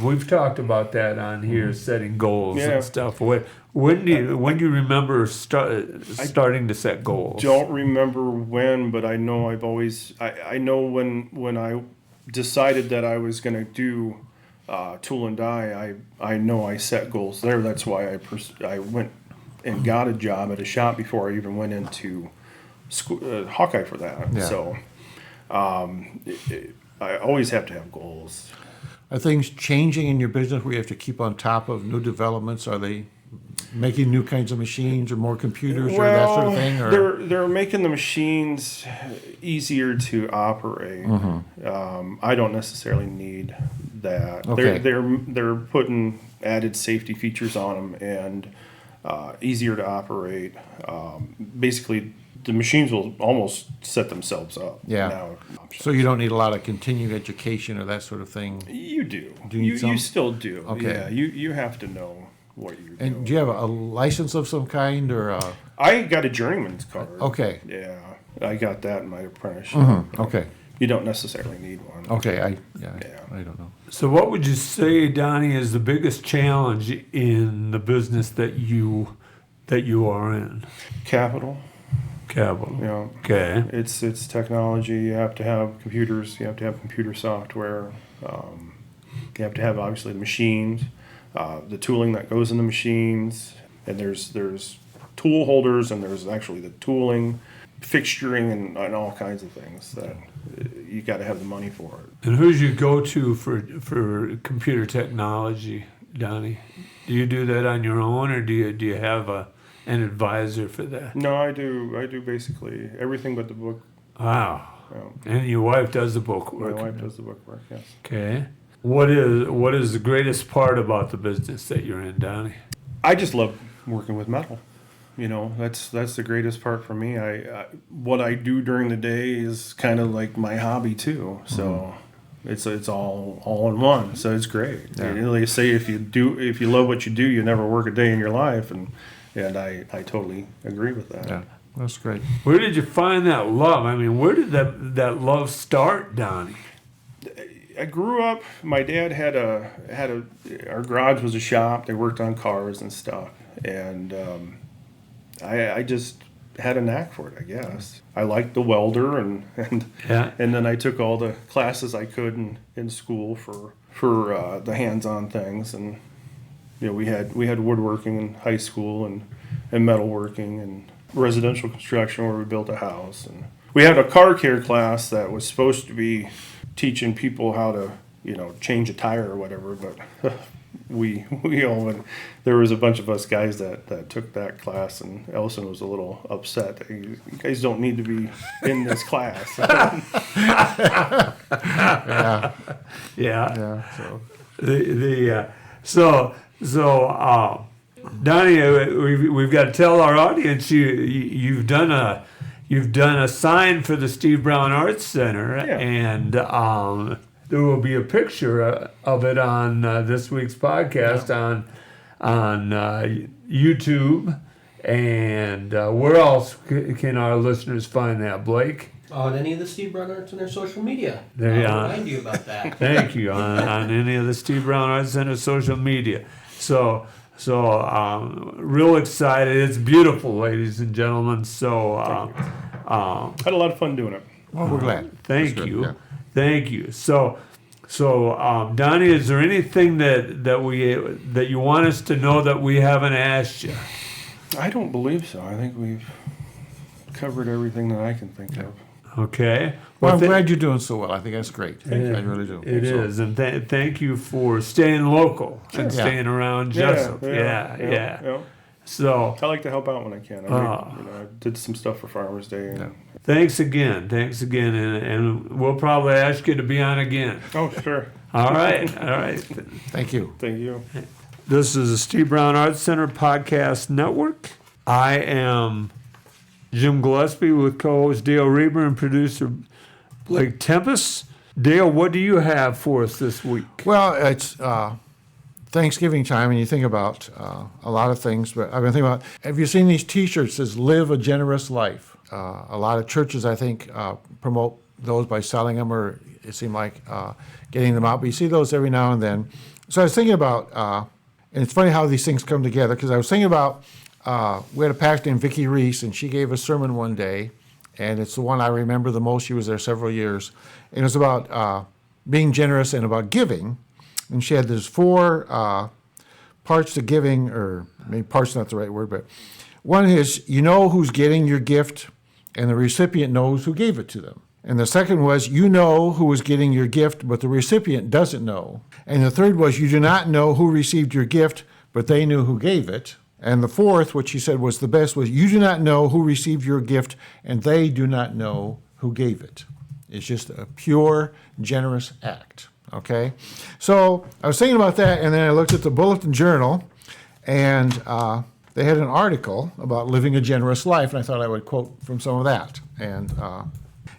We've talked about that on here, setting goals Yeah. and stuff. When do you remember starting to set goals? Don't remember when, but I know I know when I decided that I was going to do tool and die. I know I set goals there. That's why I went and got a job at a shop before I even went into school, Hawkeye for that. Yeah. So I always have to have goals. Are things changing in your business where you have to keep on top of new developments? Are they making new kinds of machines or more computers or that sort of thing? Or? They're making the machines easier to operate. I don't necessarily need that. Okay. They're putting added safety features on them and easier to operate. Basically, the machines will almost set themselves up. Yeah. Now. So you don't need a lot of continued education or that sort of thing? You do. Do you need some? You still do. Okay. Yeah. You have to know what you're doing. And do you have a license of some kind or a, I got a journeyman's card. okay. Yeah. I got that in my apprenticeship. Okay. You don't necessarily need one. Okay. I Yeah. don't know. So, what would you say, Donnie, is the biggest challenge in the business that you are in? Capital. Capital. You know, Okay. it's technology. You have to have computers. You have to have computer software. You have to have obviously the machines, the tooling that goes in the machines, and there's tool holders, and there's actually the tooling, fixturing, and all kinds of things that you got to have the money for it. And who's your go-to for computer technology, Donnie? Do you do that on your own, or do you have an advisor for that? No, I do basically everything but the book. Wow. Yeah. And your wife does the book My work. wife does the book work. Yes. Okay. What is the greatest part about the business that you're in, Donnie? I just love working with metal. You know, that's the greatest part for me. I what I do during the day is kind of like my hobby too. So it's all in one. So it's great. Yeah. You know, they say if you love what you do, you never work a day in your life, and I totally agree with that. Yeah. That's great. Where did you find that love? I mean, where did that love start, Donnie? I grew up. My dad had our garage was a shop. They worked on cars and stuff, and I just had a knack for it, I guess. I liked the welder, and Yeah. and then I took all the classes I could in school for the hands-on things, and you know we had woodworking in high school and metalworking and residential construction where we built a house, and we had a car care class that was supposed to be teaching people how to change a tire or whatever, but we all went. There was a bunch of us guys that took that class, and Ellison was a little upset. You guys don't need to be in this class. Yeah. Yeah. Yeah. So. Donnie, we've got to tell our audience you've done a sign for the Steve Brown Arts Center, Yeah. and there will be a picture of it on this week's podcast on YouTube. And where else can our listeners find that, Blake? On any of the Steve Brown Arts Center social media. There you I'll are. remind you about that. Thank you. On any of the Steve Brown Arts Center social media. So real excited. It's beautiful, ladies and gentlemen. So Had a lot of fun doing it. Well, we're glad. thank That's good, you. yeah. Thank you. So Donnie, is there anything that you want us to know that we haven't asked you? I don't believe so. I think we've covered everything that I can think of. Okay. Well, I'm th- glad you're doing so well. I think that's great. I really do. It So, is, and thank you for staying local and Yeah. staying around Jesup. Yeah. So I like to help out when I can. I did some stuff for Farmers Day. And, thanks again, and we'll probably ask you to be on again. Oh, sure. All right. thank you. Thank you. This is the Steve Brown Arts Center Podcast Network. I am Jim Gillespie with co-host Dale Rueber and producer Blake Tempus. Dale, what do you have for us this week? Well, it's Thanksgiving time, and you think about a lot of things, but I've been thinking about, have you seen these T-shirts that says "Live a Generous Life"? A lot of churches, I think, promote those by selling them, or it seemed like getting them out, but you see those every now and then. So I was thinking about, and it's funny how these things come together, because I was thinking about, we had a pastor named Vicki Reese, and she gave a sermon one day, and it's the one I remember the most. She was there several years, and it was about being generous and about giving. And she had these 4 parts to giving, or maybe part's not the right word, but one is, you know who's getting your gift, and the recipient knows who gave it to them. And the second was, you know who is getting your gift, but the recipient doesn't know. And the third was, you do not know who received your gift, but they knew who gave it. And the fourth, which she said was the best, was, you do not know who received your gift, and they do not know who gave it. It's just a pure, generous act. Okay? So I was thinking about that, and then I looked at the Bulletin Journal, and they had an article about living a generous life, and I thought I would quote from some of that. And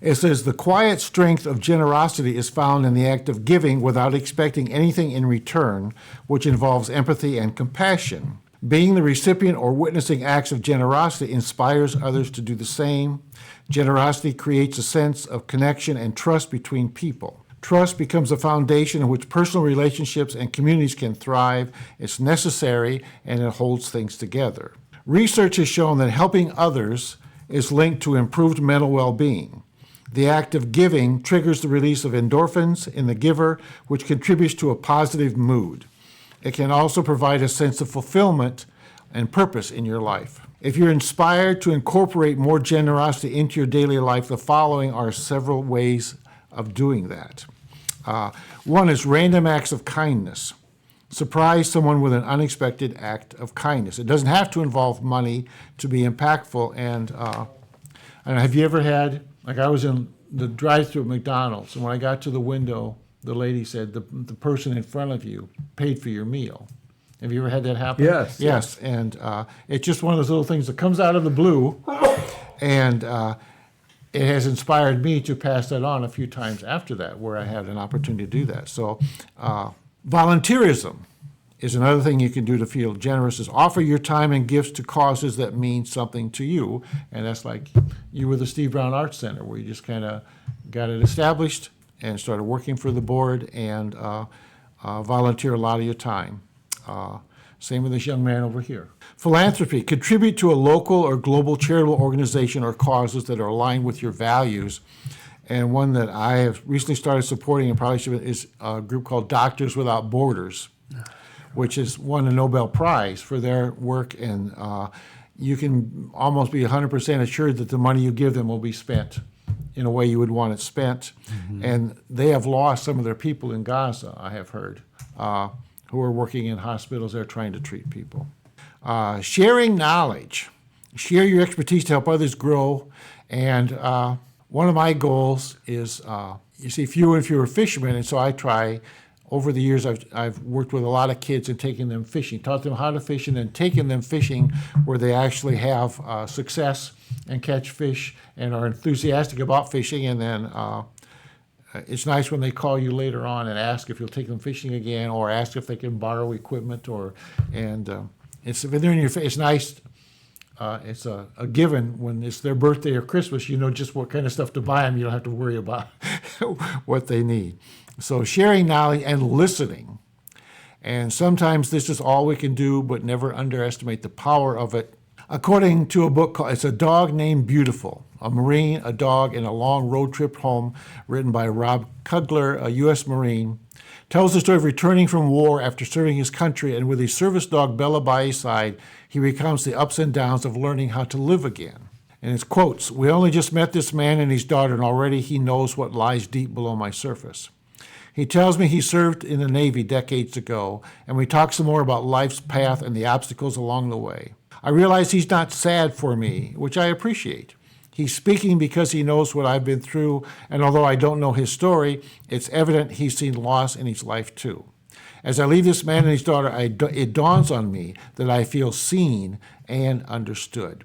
it says, the quiet strength of generosity is found in the act of giving without expecting anything in return, which involves empathy and compassion. Being the recipient or witnessing acts of generosity inspires others to do the same. Generosity creates a sense of connection and trust between people. Trust becomes a foundation in which personal relationships and communities can thrive. It's necessary, and it holds things together. Research has shown that helping others is linked to improved mental well-being. The act of giving triggers the release of endorphins in the giver, which contributes to a positive mood. It can also provide a sense of fulfillment and purpose in your life. If you're inspired to incorporate more generosity into your daily life, the following are several ways of doing that. One is random acts of kindness. Surprise someone with an unexpected act of kindness. It doesn't have to involve money to be impactful. And have you ever had, like I was in the drive-thru at McDonald's, and when I got to the window, the lady said, the person in front of you paid for your meal. Have you ever had that happen? Yes. Yes, and it's just one of those little things that comes out of the blue, and it has inspired me to pass that on a few times after that, where I had an opportunity to do that. So volunteerism is another thing you can do to feel generous, is offer your time and gifts to causes that mean something to you. And that's like you with the Steve Brown Arts Center, where you just kind of got it established and started working for the board and volunteer a lot of your time. Same with this young man over here. Philanthropy, contribute to a local or global charitable organization or causes that are aligned with your values. And one that I have recently started supporting, and probably should, is a group called Doctors Without Borders, which has won a Nobel Prize for their work. And you can almost be 100% assured that the money you give them will be spent in a way you would want it spent. Mm-hmm. And they have lost some of their people in Gaza, I have heard, who are working in hospitals there trying to treat people. Sharing knowledge. Share your expertise to help others grow. And one of my goals is, you see, fewer and fewer fishermen, and so I try, over the years, I've worked with a lot of kids and taken them fishing, taught them how to fish, and then taken them fishing where they actually have success and catch fish and are enthusiastic about fishing. And then it's nice when they call you later on and ask if you'll take them fishing again, or ask if they can borrow equipment, it's if they're in your face. It's nice. It's a given when it's their birthday or Christmas. You know just what kind of stuff to buy them. You don't have to worry about what they need. So sharing knowledge and listening. And sometimes this is all we can do, but never underestimate the power of it. According to a book called, it's A Dog Named Beautiful, a Marine, a Dog, and a Long Road Trip Home, written by Rob Kugler, a U.S. Marine, tells the story of returning from war after serving his country, and with his service dog Bella by his side, he recounts the ups and downs of learning how to live again. And it's quotes, "We only just met this man and his daughter, and already he knows what lies deep below my surface. He tells me he served in the Navy decades ago, and we talk some more about life's path and the obstacles along the way. I realize he's not sad for me, which I appreciate. He's speaking because he knows what I've been through, and although I don't know his story, it's evident he's seen loss in his life too. As I leave this man and his daughter, it dawns on me that I feel seen and understood."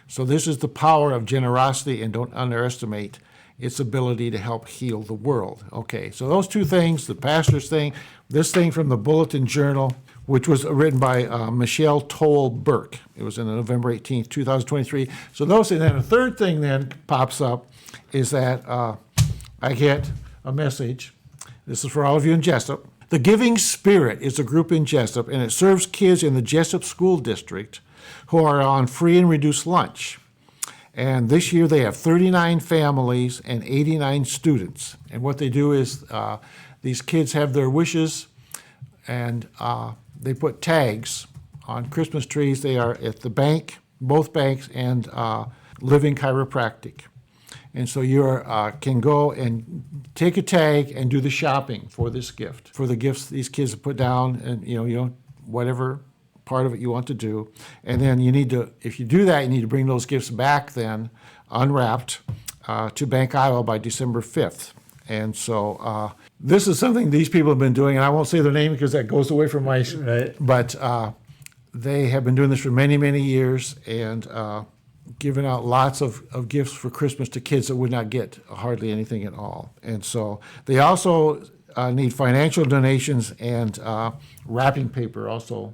So this is the power of generosity, and don't underestimate its ability to help heal the world. Okay, so those two things, the pastor's thing, this thing from the Bulletin Journal, which was written by Michelle Toll Burke. It was in November 18th, 2023. So those, and then a third thing then pops up is that I get a message. This is for all of you in Jesup. The Giving Spirit is a group in Jesup, and it serves kids in the Jesup School District who are on free and reduced lunch. And this year they have 39 families and 89 students. And what they do is these kids have their wishes, and they put tags on Christmas trees. They are at the bank, both banks, and Living Chiropractic. And so you can go and take a tag and do the shopping for this gift, for the gifts these kids have put down, and whatever part of it you want to do. And then you need to, if you do that, you need to bring those gifts back then, unwrapped, to Bank, Iowa by December 5th. And so this is something these people have been doing, and I won't say their name because that goes away from my, Right. but they have been doing this for many, many years, and giving out lots of gifts for Christmas to kids that would not get hardly anything at all. And so they also need financial donations and wrapping paper also.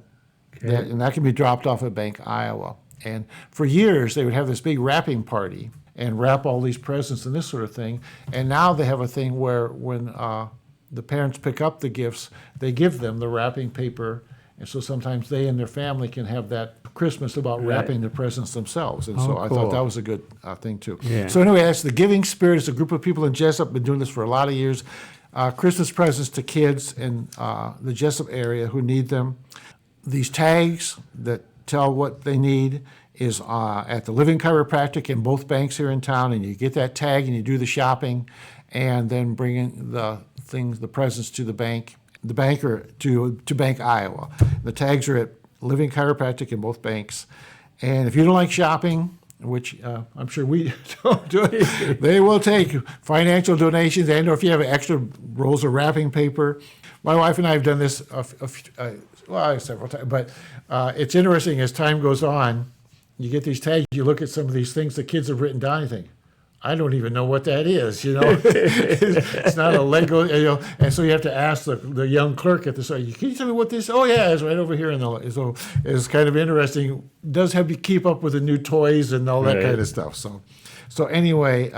Okay. And that can be dropped off at Bank, Iowa. And for years, they would have this big wrapping party and wrap all these presents and this sort of thing. And now they have a thing where when the parents pick up the gifts, they give them the wrapping paper. And so sometimes they and their family can have that Christmas about wrapping their presents themselves. And so I cool. thought that was a good thing, too. Yeah. So anyway, that's the Giving Spirit. It's a group of people in Jesup, been doing this for a lot of years. Christmas presents to kids in the Jesup area who need them. These tags that tell what they need is at the Living Chiropractic in both banks here in town, and you get that tag and you do the shopping, and then bring in the presents to the banker to Bank, Iowa. The tags are at Living Chiropractic in both banks, and if you don't like shopping, which I'm sure we don't do it, they will take financial donations, and or if you have extra rolls of wrapping paper. My wife and I have done this several times, but it's interesting as time goes on, you get these tags, you look at some of these things the kids have written down, and you think, I don't even know what that is, It's not a Lego, and so you have to ask the young clerk at the store, can you tell me what this, oh yeah, it's right over here. So it's kind of interesting, does have to keep up with the new toys and all that kind of stuff. So anyway,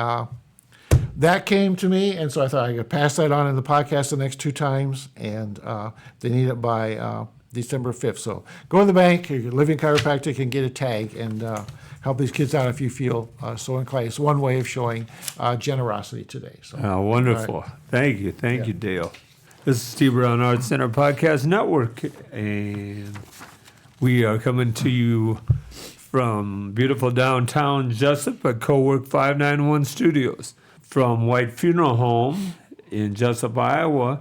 that came to me, and so I thought I could pass that on in the podcast the next two times, and they need it by December 5th. So go to the bank, your Living Chiropractic, and get a tag, and help these kids out if you feel so inclined. It's one way of showing generosity today. So, Wonderful. right. Thank you, Dale. This is Steve Brown Arts Center Podcast Network, and we are coming to you from beautiful downtown Jesup at Co-work 591 Studios. From White Funeral Home in Jesup, Iowa,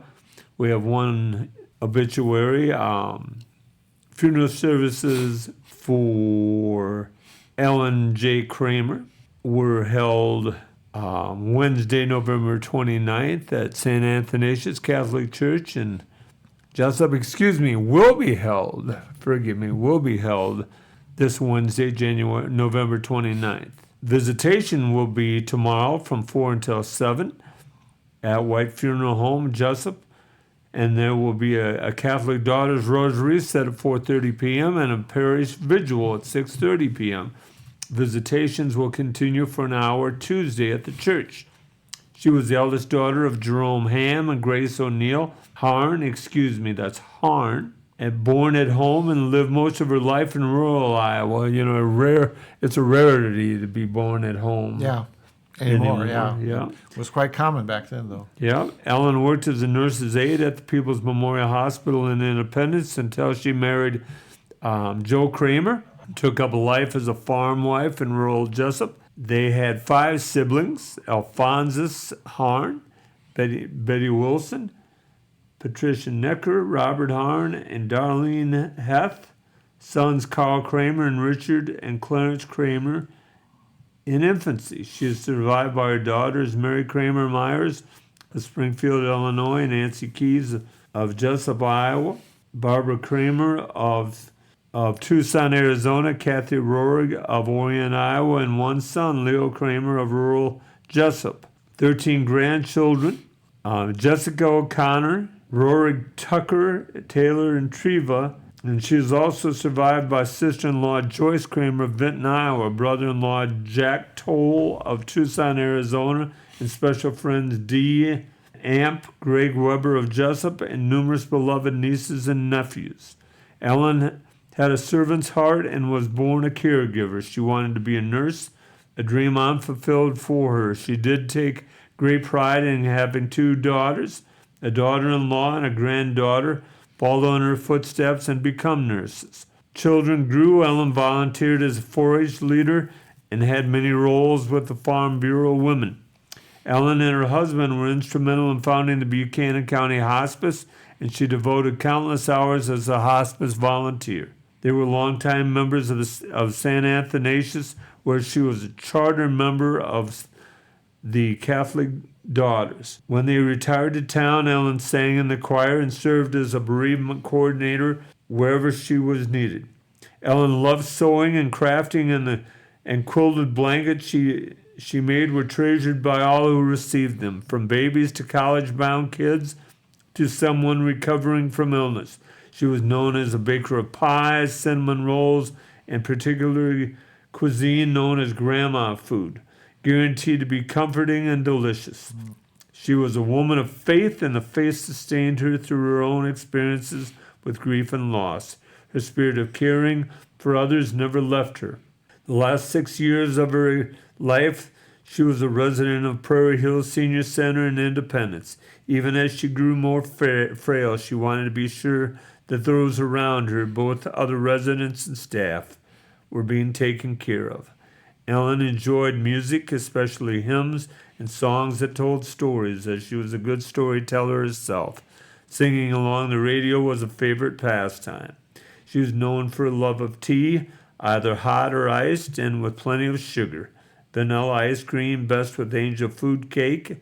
we have one obituary. Funeral services for Ellen J. Kramer were held Wednesday, November 29th at St. Athanasius Catholic Church in Jesup, will be held this Wednesday, November 29th. Visitation will be tomorrow from 4 until 7 at White Funeral Home, Jesup. And there will be a Catholic Daughters Rosary set at 4:30 p.m. and a parish vigil at 6:30 p.m. Visitations will continue for an hour Tuesday at the church. She was the eldest daughter of Jerome Ham and Grace O'Neill Harn, that's Harn, and born at home and lived most of her life in rural Iowa. It's a rarity to be born at home. Yeah. Anymore, yeah. Yeah. It was quite common back then, though. Yeah. Ellen worked as a nurse's aide at the People's Memorial Hospital in Independence until she married Joe Kramer. Took up a life as a farm wife in rural Jesup. They had 5 siblings: Alphonsus Harn, Betty Wilson, Patricia Necker, Robert Harn, and Darlene Heth. Sons Carl Kramer and Richard and Clarence Kramer in infancy. She is survived by her daughters Mary Kramer Myers of Springfield, Illinois, and Nancy Keys of Jesup, Iowa. Barbara Kramer of Tucson, Arizona, Kathy Rohrig of Orion, Iowa, and one son, Leo Kramer of rural Jesup. 13 grandchildren: Jessica O'Connor, Rohrig Tucker, Taylor, and Treva. And she is also survived by sister-in-law Joyce Kramer of Vinton, Iowa, brother-in-law Jack Toll of Tucson, Arizona, and special friends Dee Amp, Greg Rueber of Jesup, and numerous beloved nieces and nephews. Ellen had a servant's heart and was born a caregiver. She wanted to be a nurse, a dream unfulfilled for her. She did take great pride in having 2 daughters, a daughter-in-law and a granddaughter, follow in her footsteps and become nurses. Children grew. Ellen volunteered as a 4-H leader and had many roles with the Farm Bureau Women. Ellen and her husband were instrumental in founding the Buchanan County Hospice, and she devoted countless hours as a hospice volunteer. They were longtime members of St. Athanasius, where she was a charter member of the Catholic Daughters. When they retired to town, Ellen sang in the choir and served as a bereavement coordinator wherever she was needed. Ellen loved sewing and crafting, and quilted blankets she made were treasured by all who received them, from babies to college-bound kids to someone recovering from illness. She was known as a baker of pies, cinnamon rolls, and particularly cuisine known as grandma food, guaranteed to be comforting and delicious. She was a woman of faith, and the faith sustained her through her own experiences with grief and loss. Her spirit of caring for others never left her. The last 6 years of her life, she was a resident of Prairie Hills Senior Center in Independence. Even as she grew more frail, she wanted to be sure that those around her, both other residents and staff, were being taken care of. Ellen enjoyed music, especially hymns and songs that told stories, as she was a good storyteller herself. Singing along the radio was a favorite pastime. She was known for a love of tea, either hot or iced, and with plenty of sugar. Vanilla ice cream, best with angel food cake.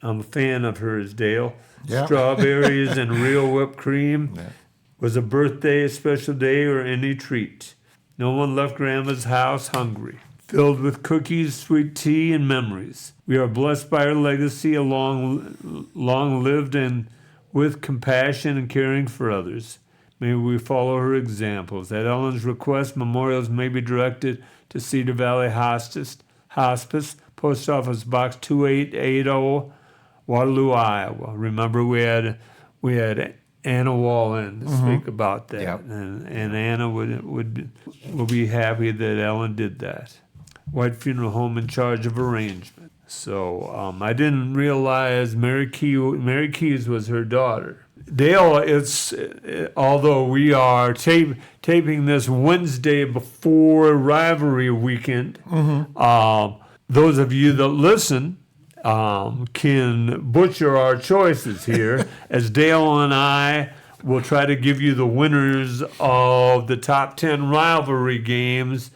I'm a fan of hers, Dale. Yeah. Strawberries and real whipped cream. Yeah. Was a birthday, a special day, or any treat. No one left Grandma's house hungry. Filled with cookies, sweet tea, and memories. We are blessed by her legacy, a long lived and with compassion and caring for others. May we follow her examples. At Ellen's request, memorials may be directed to Cedar Valley Hospice, Post Office Box 2880, Waterloo, Iowa. Remember, we had Anna Wall in to speak about that, Yep. and Anna will be happy that Ellen did that. White Funeral Home in charge of arrangement. So I didn't realize Mary Keys was her daughter. Dale, although we are taping this Wednesday before rivalry weekend, those of you that listen can butcher our choices here, as Dale and I will try to give you the winners of the top 10 rivalry games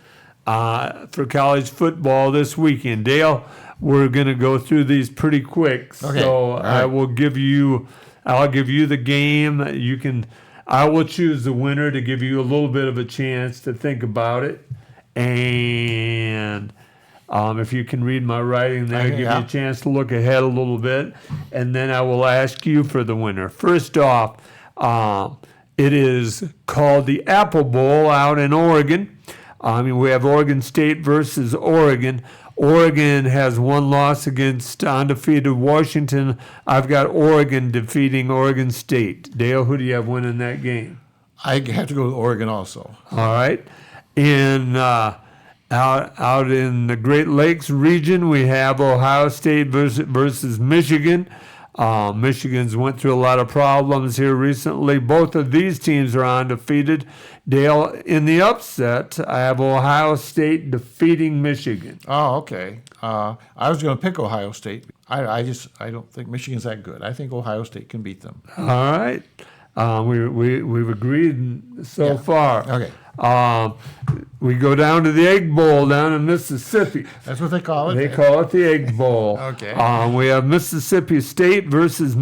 for college football this weekend. Dale, we're going to go through these pretty quick, Okay. so All right. I'll give you the game. I will choose the winner to give you a little bit of a chance to think about it. And if you can read my writing, that'll give you a chance to look ahead a little bit. And then I will ask you for the winner. First off, it is called the Apple Bowl out in Oregon. We have Oregon State versus Oregon. Oregon has one loss against undefeated Washington. I've got Oregon defeating Oregon State. Dale, who do you have winning that game? I have to go with Oregon also. All right. Out in the Great Lakes region, we have Ohio State versus Michigan. Michigan's went through a lot of problems here recently. Both of these teams are undefeated. Dale, in the upset, I have Ohio State defeating Michigan. Oh, okay. I was going to pick Ohio State. I don't think Michigan's that good. I think Ohio State can beat them. All right. We've agreed so far. Okay. We go down to the Egg Bowl down in Mississippi. That's what they call it. They call it the Egg Bowl. Okay. We have Mississippi State versus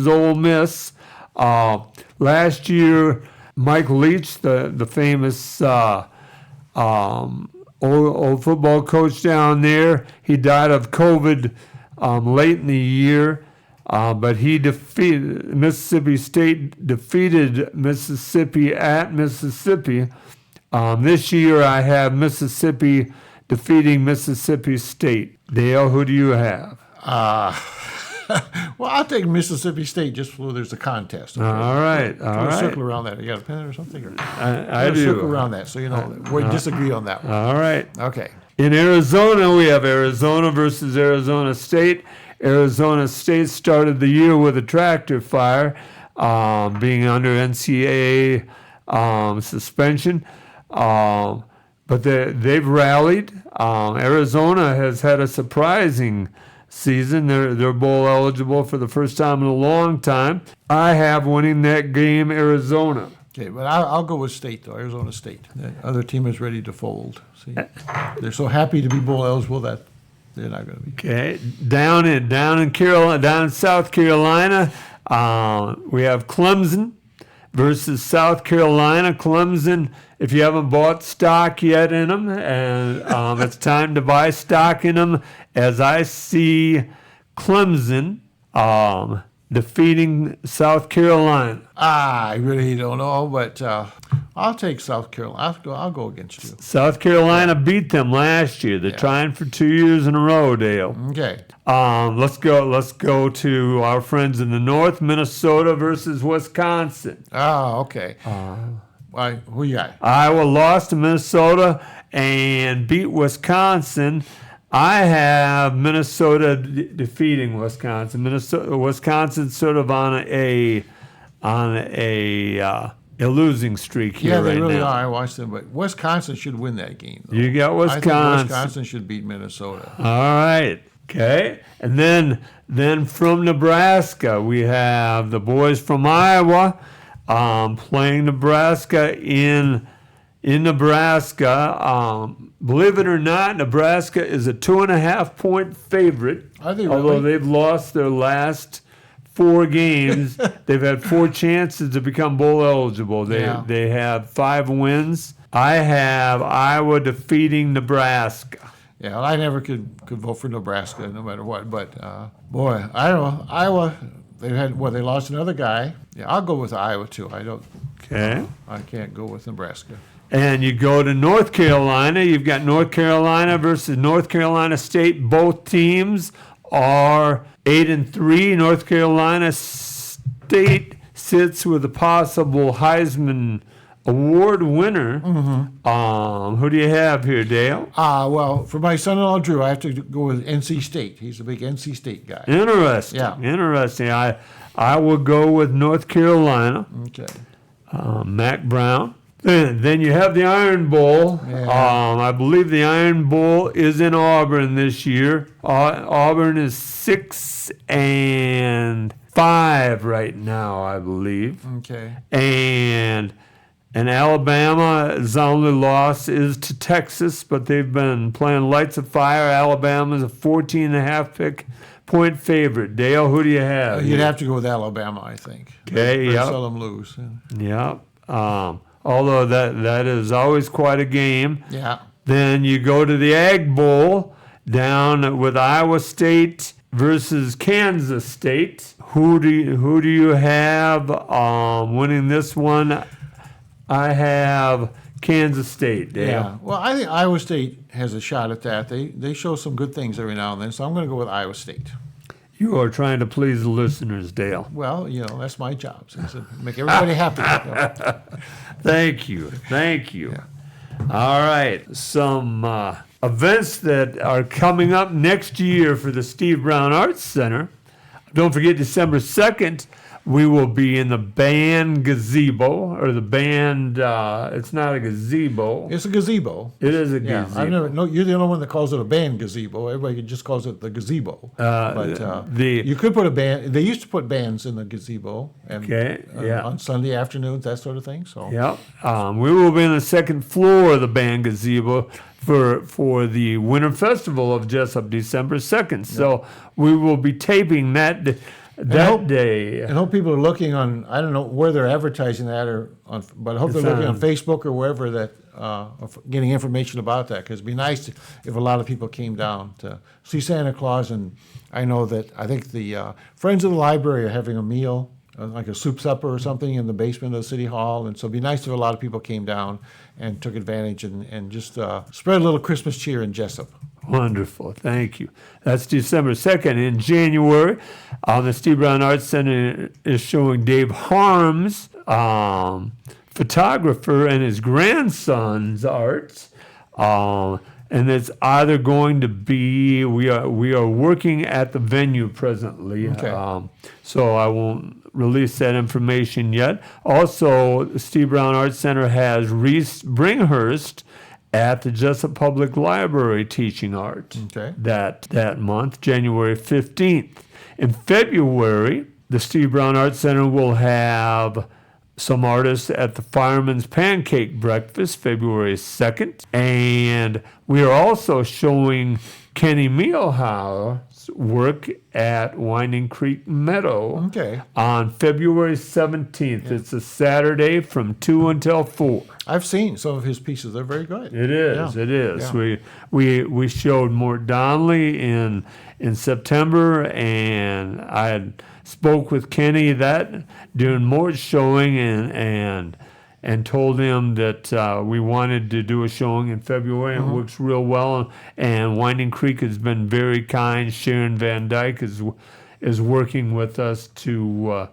Ole Miss. Last year, Mike Leach, the famous old football coach down there, he died of COVID late in the year. But he defeated Mississippi State, defeated Mississippi at Mississippi. This year I have Mississippi defeating Mississippi State. Dale, who do you have? Well, I'll take Mississippi State just so there's a contest. Okay? All right, all Put a right. circle around that. You got a pen or something? Or I put a do. circle around that so you know we disagree on that one. All right. Okay. In Arizona, we have Arizona versus Arizona State. Arizona State started the year with a tractor fire, being under NCAA suspension. But they've rallied. Arizona has had a surprising season. They're bowl eligible for the first time in a long time. I have winning that game Arizona. Okay, but I'll go with State, though, Arizona State. The other team is ready to fold. See, they're so happy to be bowl eligible that they're not going to be. Okay, down in South Carolina, we have Clemson versus South Carolina. Clemson, if you haven't bought stock yet in them, and it's time to buy stock in them, as I see Clemson defeating South Carolina. I really don't know, but I'll take South Carolina. I'll go against you. South Carolina beat them last year. They're trying for 2 years in a row, Dale. Okay. Let's go to our friends in the north, Minnesota versus Wisconsin. Oh, okay. Why? Who you got? Iowa lost to Minnesota and beat Wisconsin. I have Minnesota defeating Wisconsin. Wisconsin's sort of on a losing streak here Yeah, they right really now. are. I watched them, but Wisconsin should win that game. Though. You got I Wisconsin. think Wisconsin should beat Minnesota. All right. Okay. And then from Nebraska, we have the boys from Iowa playing Nebraska in Nebraska. Believe it or not, Nebraska is a 2.5 point favorite. Are they Although really? they've lost their last 4 games, they've had 4 chances to become bowl eligible. They have 5 wins. I have Iowa defeating Nebraska. Yeah, well, I never could vote for Nebraska no matter what. But boy, I don't know. Iowa, they lost another guy. Yeah, I'll go with Iowa too. Okay. I can't go with Nebraska. And you go to North Carolina. You've got North Carolina versus North Carolina State. Both teams are 8-3. North Carolina State sits with a possible Heisman Award winner. Mm-hmm. Who do you have here, Dale? Well, for my son-in-law Drew, I have to go with NC State. He's a big NC State guy. Interesting. Yeah. Interesting. I would go with North Carolina. Okay. Mac Brown. Then you have the Iron Bowl. Yeah. I believe the Iron Bowl is in Auburn this year. Auburn is 6-5 right now, I believe. Okay. And Alabama's only loss is to Texas, but they've been playing lights of fire. Alabama's a 14.5 point favorite. Dale, who do you have? You'd have to go with Alabama, I think. Okay, They yep. seldom lose. Yep. Although that is always quite a game. Yeah. Then you go to the Egg Bowl down with Iowa State versus Kansas State. Who do you have winning this one? I have Kansas State, Dale. Yeah. Well, I think Iowa State has a shot at that. They show some good things every now and then, so I'm going to go with Iowa State. You are trying to please the listeners, Dale. Well, that's my job. So to make everybody happy. Thank you. All right. Some events that are coming up next year for the Steve Brown Arts Center. Don't forget December 2nd, we will be in the band gazebo, or the band, it's not a gazebo. It's a gazebo. It is a Yeah, gazebo. I've never. No, you're the only one that calls it a band gazebo. Everybody just calls it the gazebo. You could put a band. They used to put bands in the gazebo, and Okay, yeah. on Sunday afternoons, that sort of thing. So Yep. We will be on the second floor of the band gazebo for the Winter Festival of Jesup, December 2nd. So we will be taping that day. I hope people are looking on. I don't know where they're advertising that, but I hope they're looking on Facebook or wherever that, getting information about that. Because it'd be nice if a lot of people came down to see Santa Claus. And I know that I think the Friends of the Library are having a meal, like a soup supper or something, in the basement of the city hall. And so it'd be nice if a lot of people came down and took advantage and just spread a little Christmas cheer in Jesup. Wonderful, thank you. That's December 2nd. In January, the Steve Brown Arts Center is showing Dave Harms, photographer, and his grandson's art. And it's either going to be, we are working at the venue presently. Okay. So I won't release that information yet. Also, the Steve Brown Arts Center has Reese Bringhurst at the Jesup Public Library teaching art that month, January 15th. In February, the Steve Brown Arts Center will have some artists at the Fireman's Pancake Breakfast, February 2nd. And we are also showing Kenny Mielhauer's work at Winding Creek Meadow on February 17th. It's a Saturday from 2 until 4. I've seen some of his pieces. They're very good. It is. Yeah. It is. Yeah. We showed Mort Donnelly in September, and I had spoke with Kenny that during Mort's showing and told him that we wanted to do a showing in February. It works real well, and Winding Creek has been very kind. Sharon Van Dyke is working with us to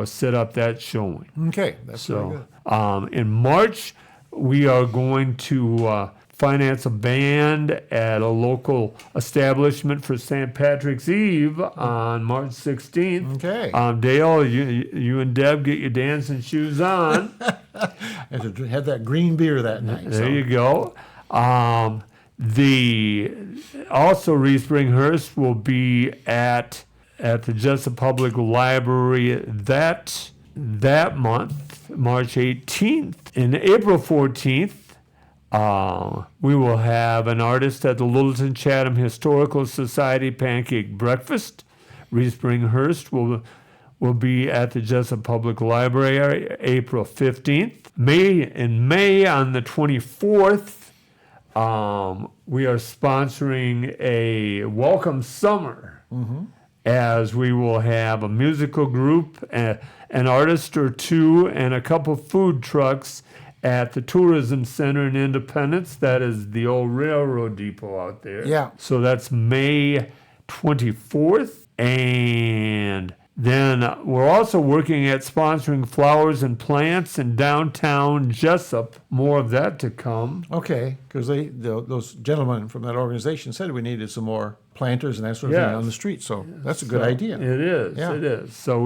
set up that showing. Okay, that's very good. In March, we are going to finance a band at a local establishment for St. Patrick's Eve on March 16th. Okay. Dale, you and Deb get your dancing shoes on. And to have that green beer that night. There you go. Also Reese Bringhurst will be at the Jesup Public Library that month, March 18th. And April 14th, we will have an artist at the Littleton Chatham Historical Society Pancake Breakfast. Reese Bringhurst will be at the Jesup Public Library April 15th. In May on the 24th, we are sponsoring a Welcome Summer, as we will have a musical group, an artist or two, and a couple food trucks at the Tourism Center in Independence. That is the old railroad depot out there. Yeah. So that's May 24th. And then we're also working at sponsoring flowers and plants in downtown Jesup. More of that to come. Okay, because those gentlemen from that organization said we needed some more planters and that sort of thing on the street. So that's a good idea. It is. Yeah. It is. So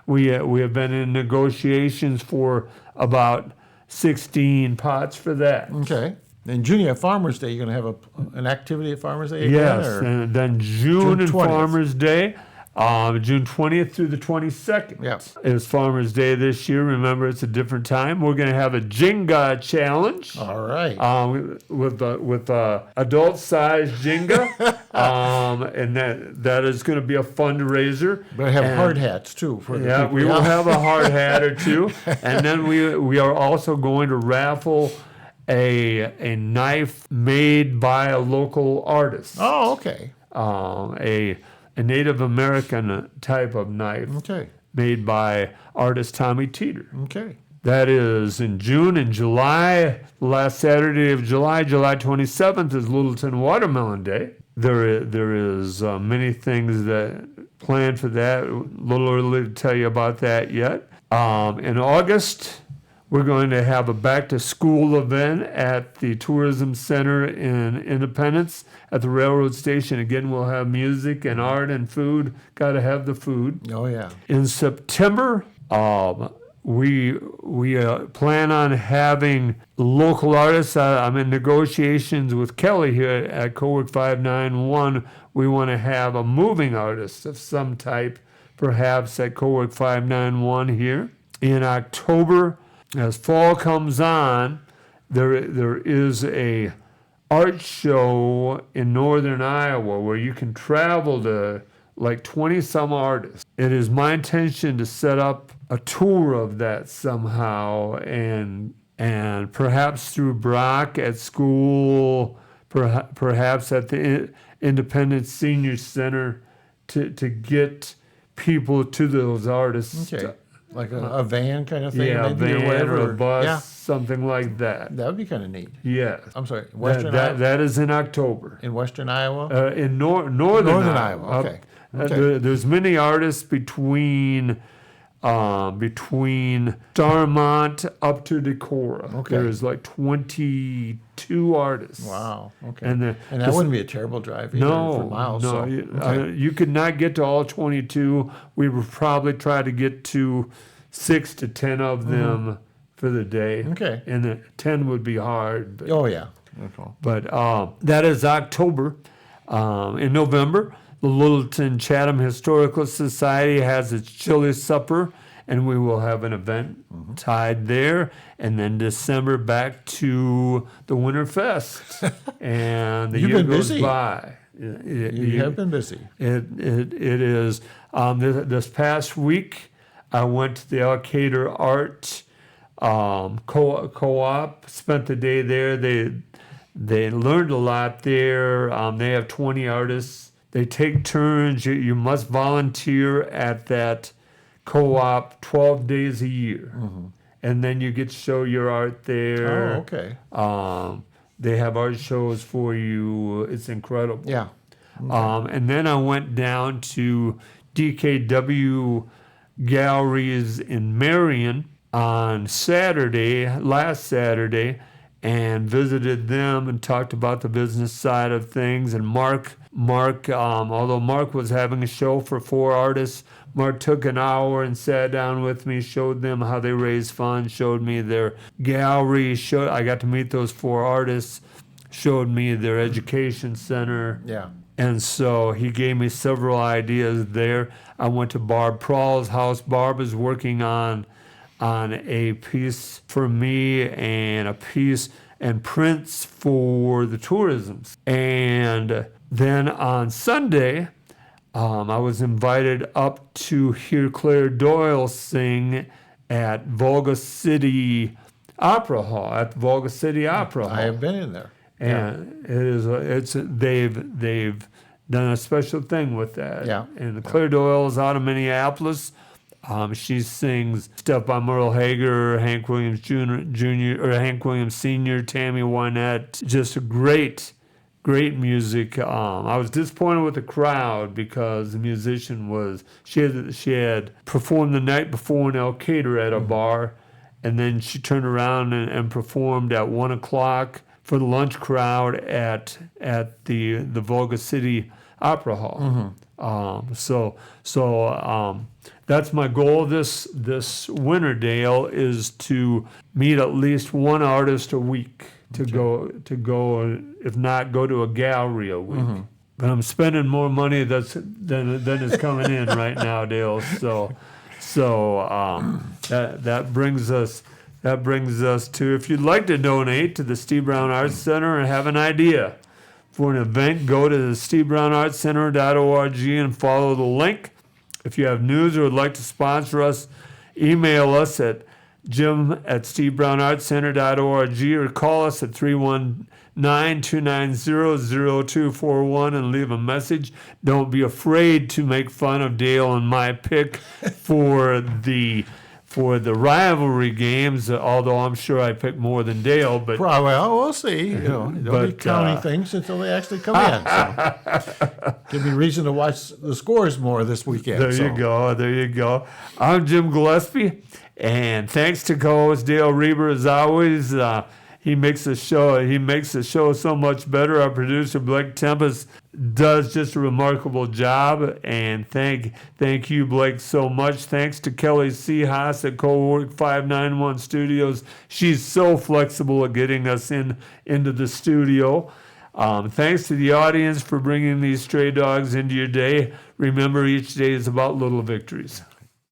we have been in negotiations for about 16 pots for that. Okay. And June at Farmers Day, you're going to have an activity at Farmers Day again? Yes, or? and then June and 20th. Farmers Day, June 20th through the 22nd. Yep. It's Farmers Day this year. Remember, it's a different time. We're going to have a Jenga challenge. All right. With adult-sized Jenga, and that is going to be a fundraiser. But I have And- hard hats, too. For the people. we will have a hard hat or two, and then we are also going to raffle a knife made by a local artist, Oh, okay. a Native American type of knife Okay. made by artist Tommy Teeter. Okay. That is in June and July. Last Saturday of July, July 27th, is Littleton Watermelon Day. There is many things that planned for that. A little early to tell you about that yet. In August, We're going to have a back-to-school event at the Tourism Center in Independence at the railroad station. Again, we'll have music and art and food. Got to have the food. Oh, yeah. In September, we plan on having local artists. I'm in negotiations with Kelly here at Cowork 591. We want to have a moving artist of some type, perhaps at Cowork 591 here. In October, as fall comes on, there is a art show in northern Iowa where you can travel to like 20 some artists. It is my intention to set up a tour of that somehow, and perhaps through Brock at school, perhaps at the Independent Senior Center, to get people to those artists. Okay. Like a van kind of thing? Yeah, a maybe, van whatever. or a bus, Yeah, something like that. that would be kind of neat. Yes. I'm sorry, Western That, Iowa? that is in October. In Western Iowa? In northern Iowa, Up- okay. Okay. there's many artists between Starmont up to Decorah. Okay. There's like 22 artists. Wow, okay. And that wouldn't be a terrible drive either for miles. No, so, okay. you could not get to all 22. We would probably try to get to 6 to 10 of them for the day. Okay. And the 10 would be hard. But, Oh, yeah. Okay. but that is October. In November, the Littleton Chatham Historical Society has its chili supper, and we will have an event tied there. And then December, back to the Winter Fest. And the You've year been goes busy. by. You have been busy. It is. This past week, I went to the Alcator Art Co-op, spent the day there. They learned a lot there. They have 20 artists. They take turns. You must volunteer at that co-op 12 days a year. And then you get to show your art there. Oh, okay. They have art shows for you. It's incredible. Yeah. And then I went down to DKW Galleries in Marion on last Saturday, and visited them and talked about the business side of things. And Mark, although Mark was having a show for 4 artists, Mark took an hour and sat down with me, showed them how they raise funds, showed me their gallery, I got to meet those 4 artists, showed me their education center. Yeah. And so he gave me several ideas there. I went to Barb Prall's house. Barb is working on a piece for me and a piece and prints for the tourism. And then on Sunday, I was invited up to hear Claire Doyle sing at Volga City Opera Hall, at the Volga City Opera Hall. I have been in there. And they've done a special thing with that. Yeah. And Claire Doyle is out of Minneapolis. She sings stuff by Merle Hager, Hank Williams Jr. or Hank Williams Sr., Tammy Wynette. Just a great music. I was disappointed with the crowd because the musician she had performed the night before in Alcator at a bar, and then she turned around and performed at 1 o'clock for the lunch crowd at the Volga City Opera Hall. That's my goal this winter, Dale, is to meet at least one artist a week to go, if not go to a gallery a week. But I'm spending more money than is coming in right now, Dale. So that brings us to, if you'd like to donate to the Steve Brown Arts Center and have an idea for an event, go to the SteveBrownArtsCenter.org and follow the link. If you have news or would like to sponsor us, email us at jim@stevebrownartscenter.org or call us at 319-290-0241 and leave a message. Don't be afraid to make fun of Dale and my pick for the for the rivalry games, although I'm sure I picked more than Dale, but Well, we'll see. You know, don't be But, counting things until they actually come in. So. Give me reason to watch the scores more this weekend. there you go. There you go. I'm Jim Gillespie, and thanks to co-host Dale Rueber as always. He makes the show so much better. Our producer Blake Tempus does just a remarkable job, and thank you, Blake, so much. Thanks to Kelly Seahaas at Cowork 591 Studios. She's so flexible at getting us into the studio. Thanks to the audience for bringing these stray dogs into your day. Remember, each day is about little victories.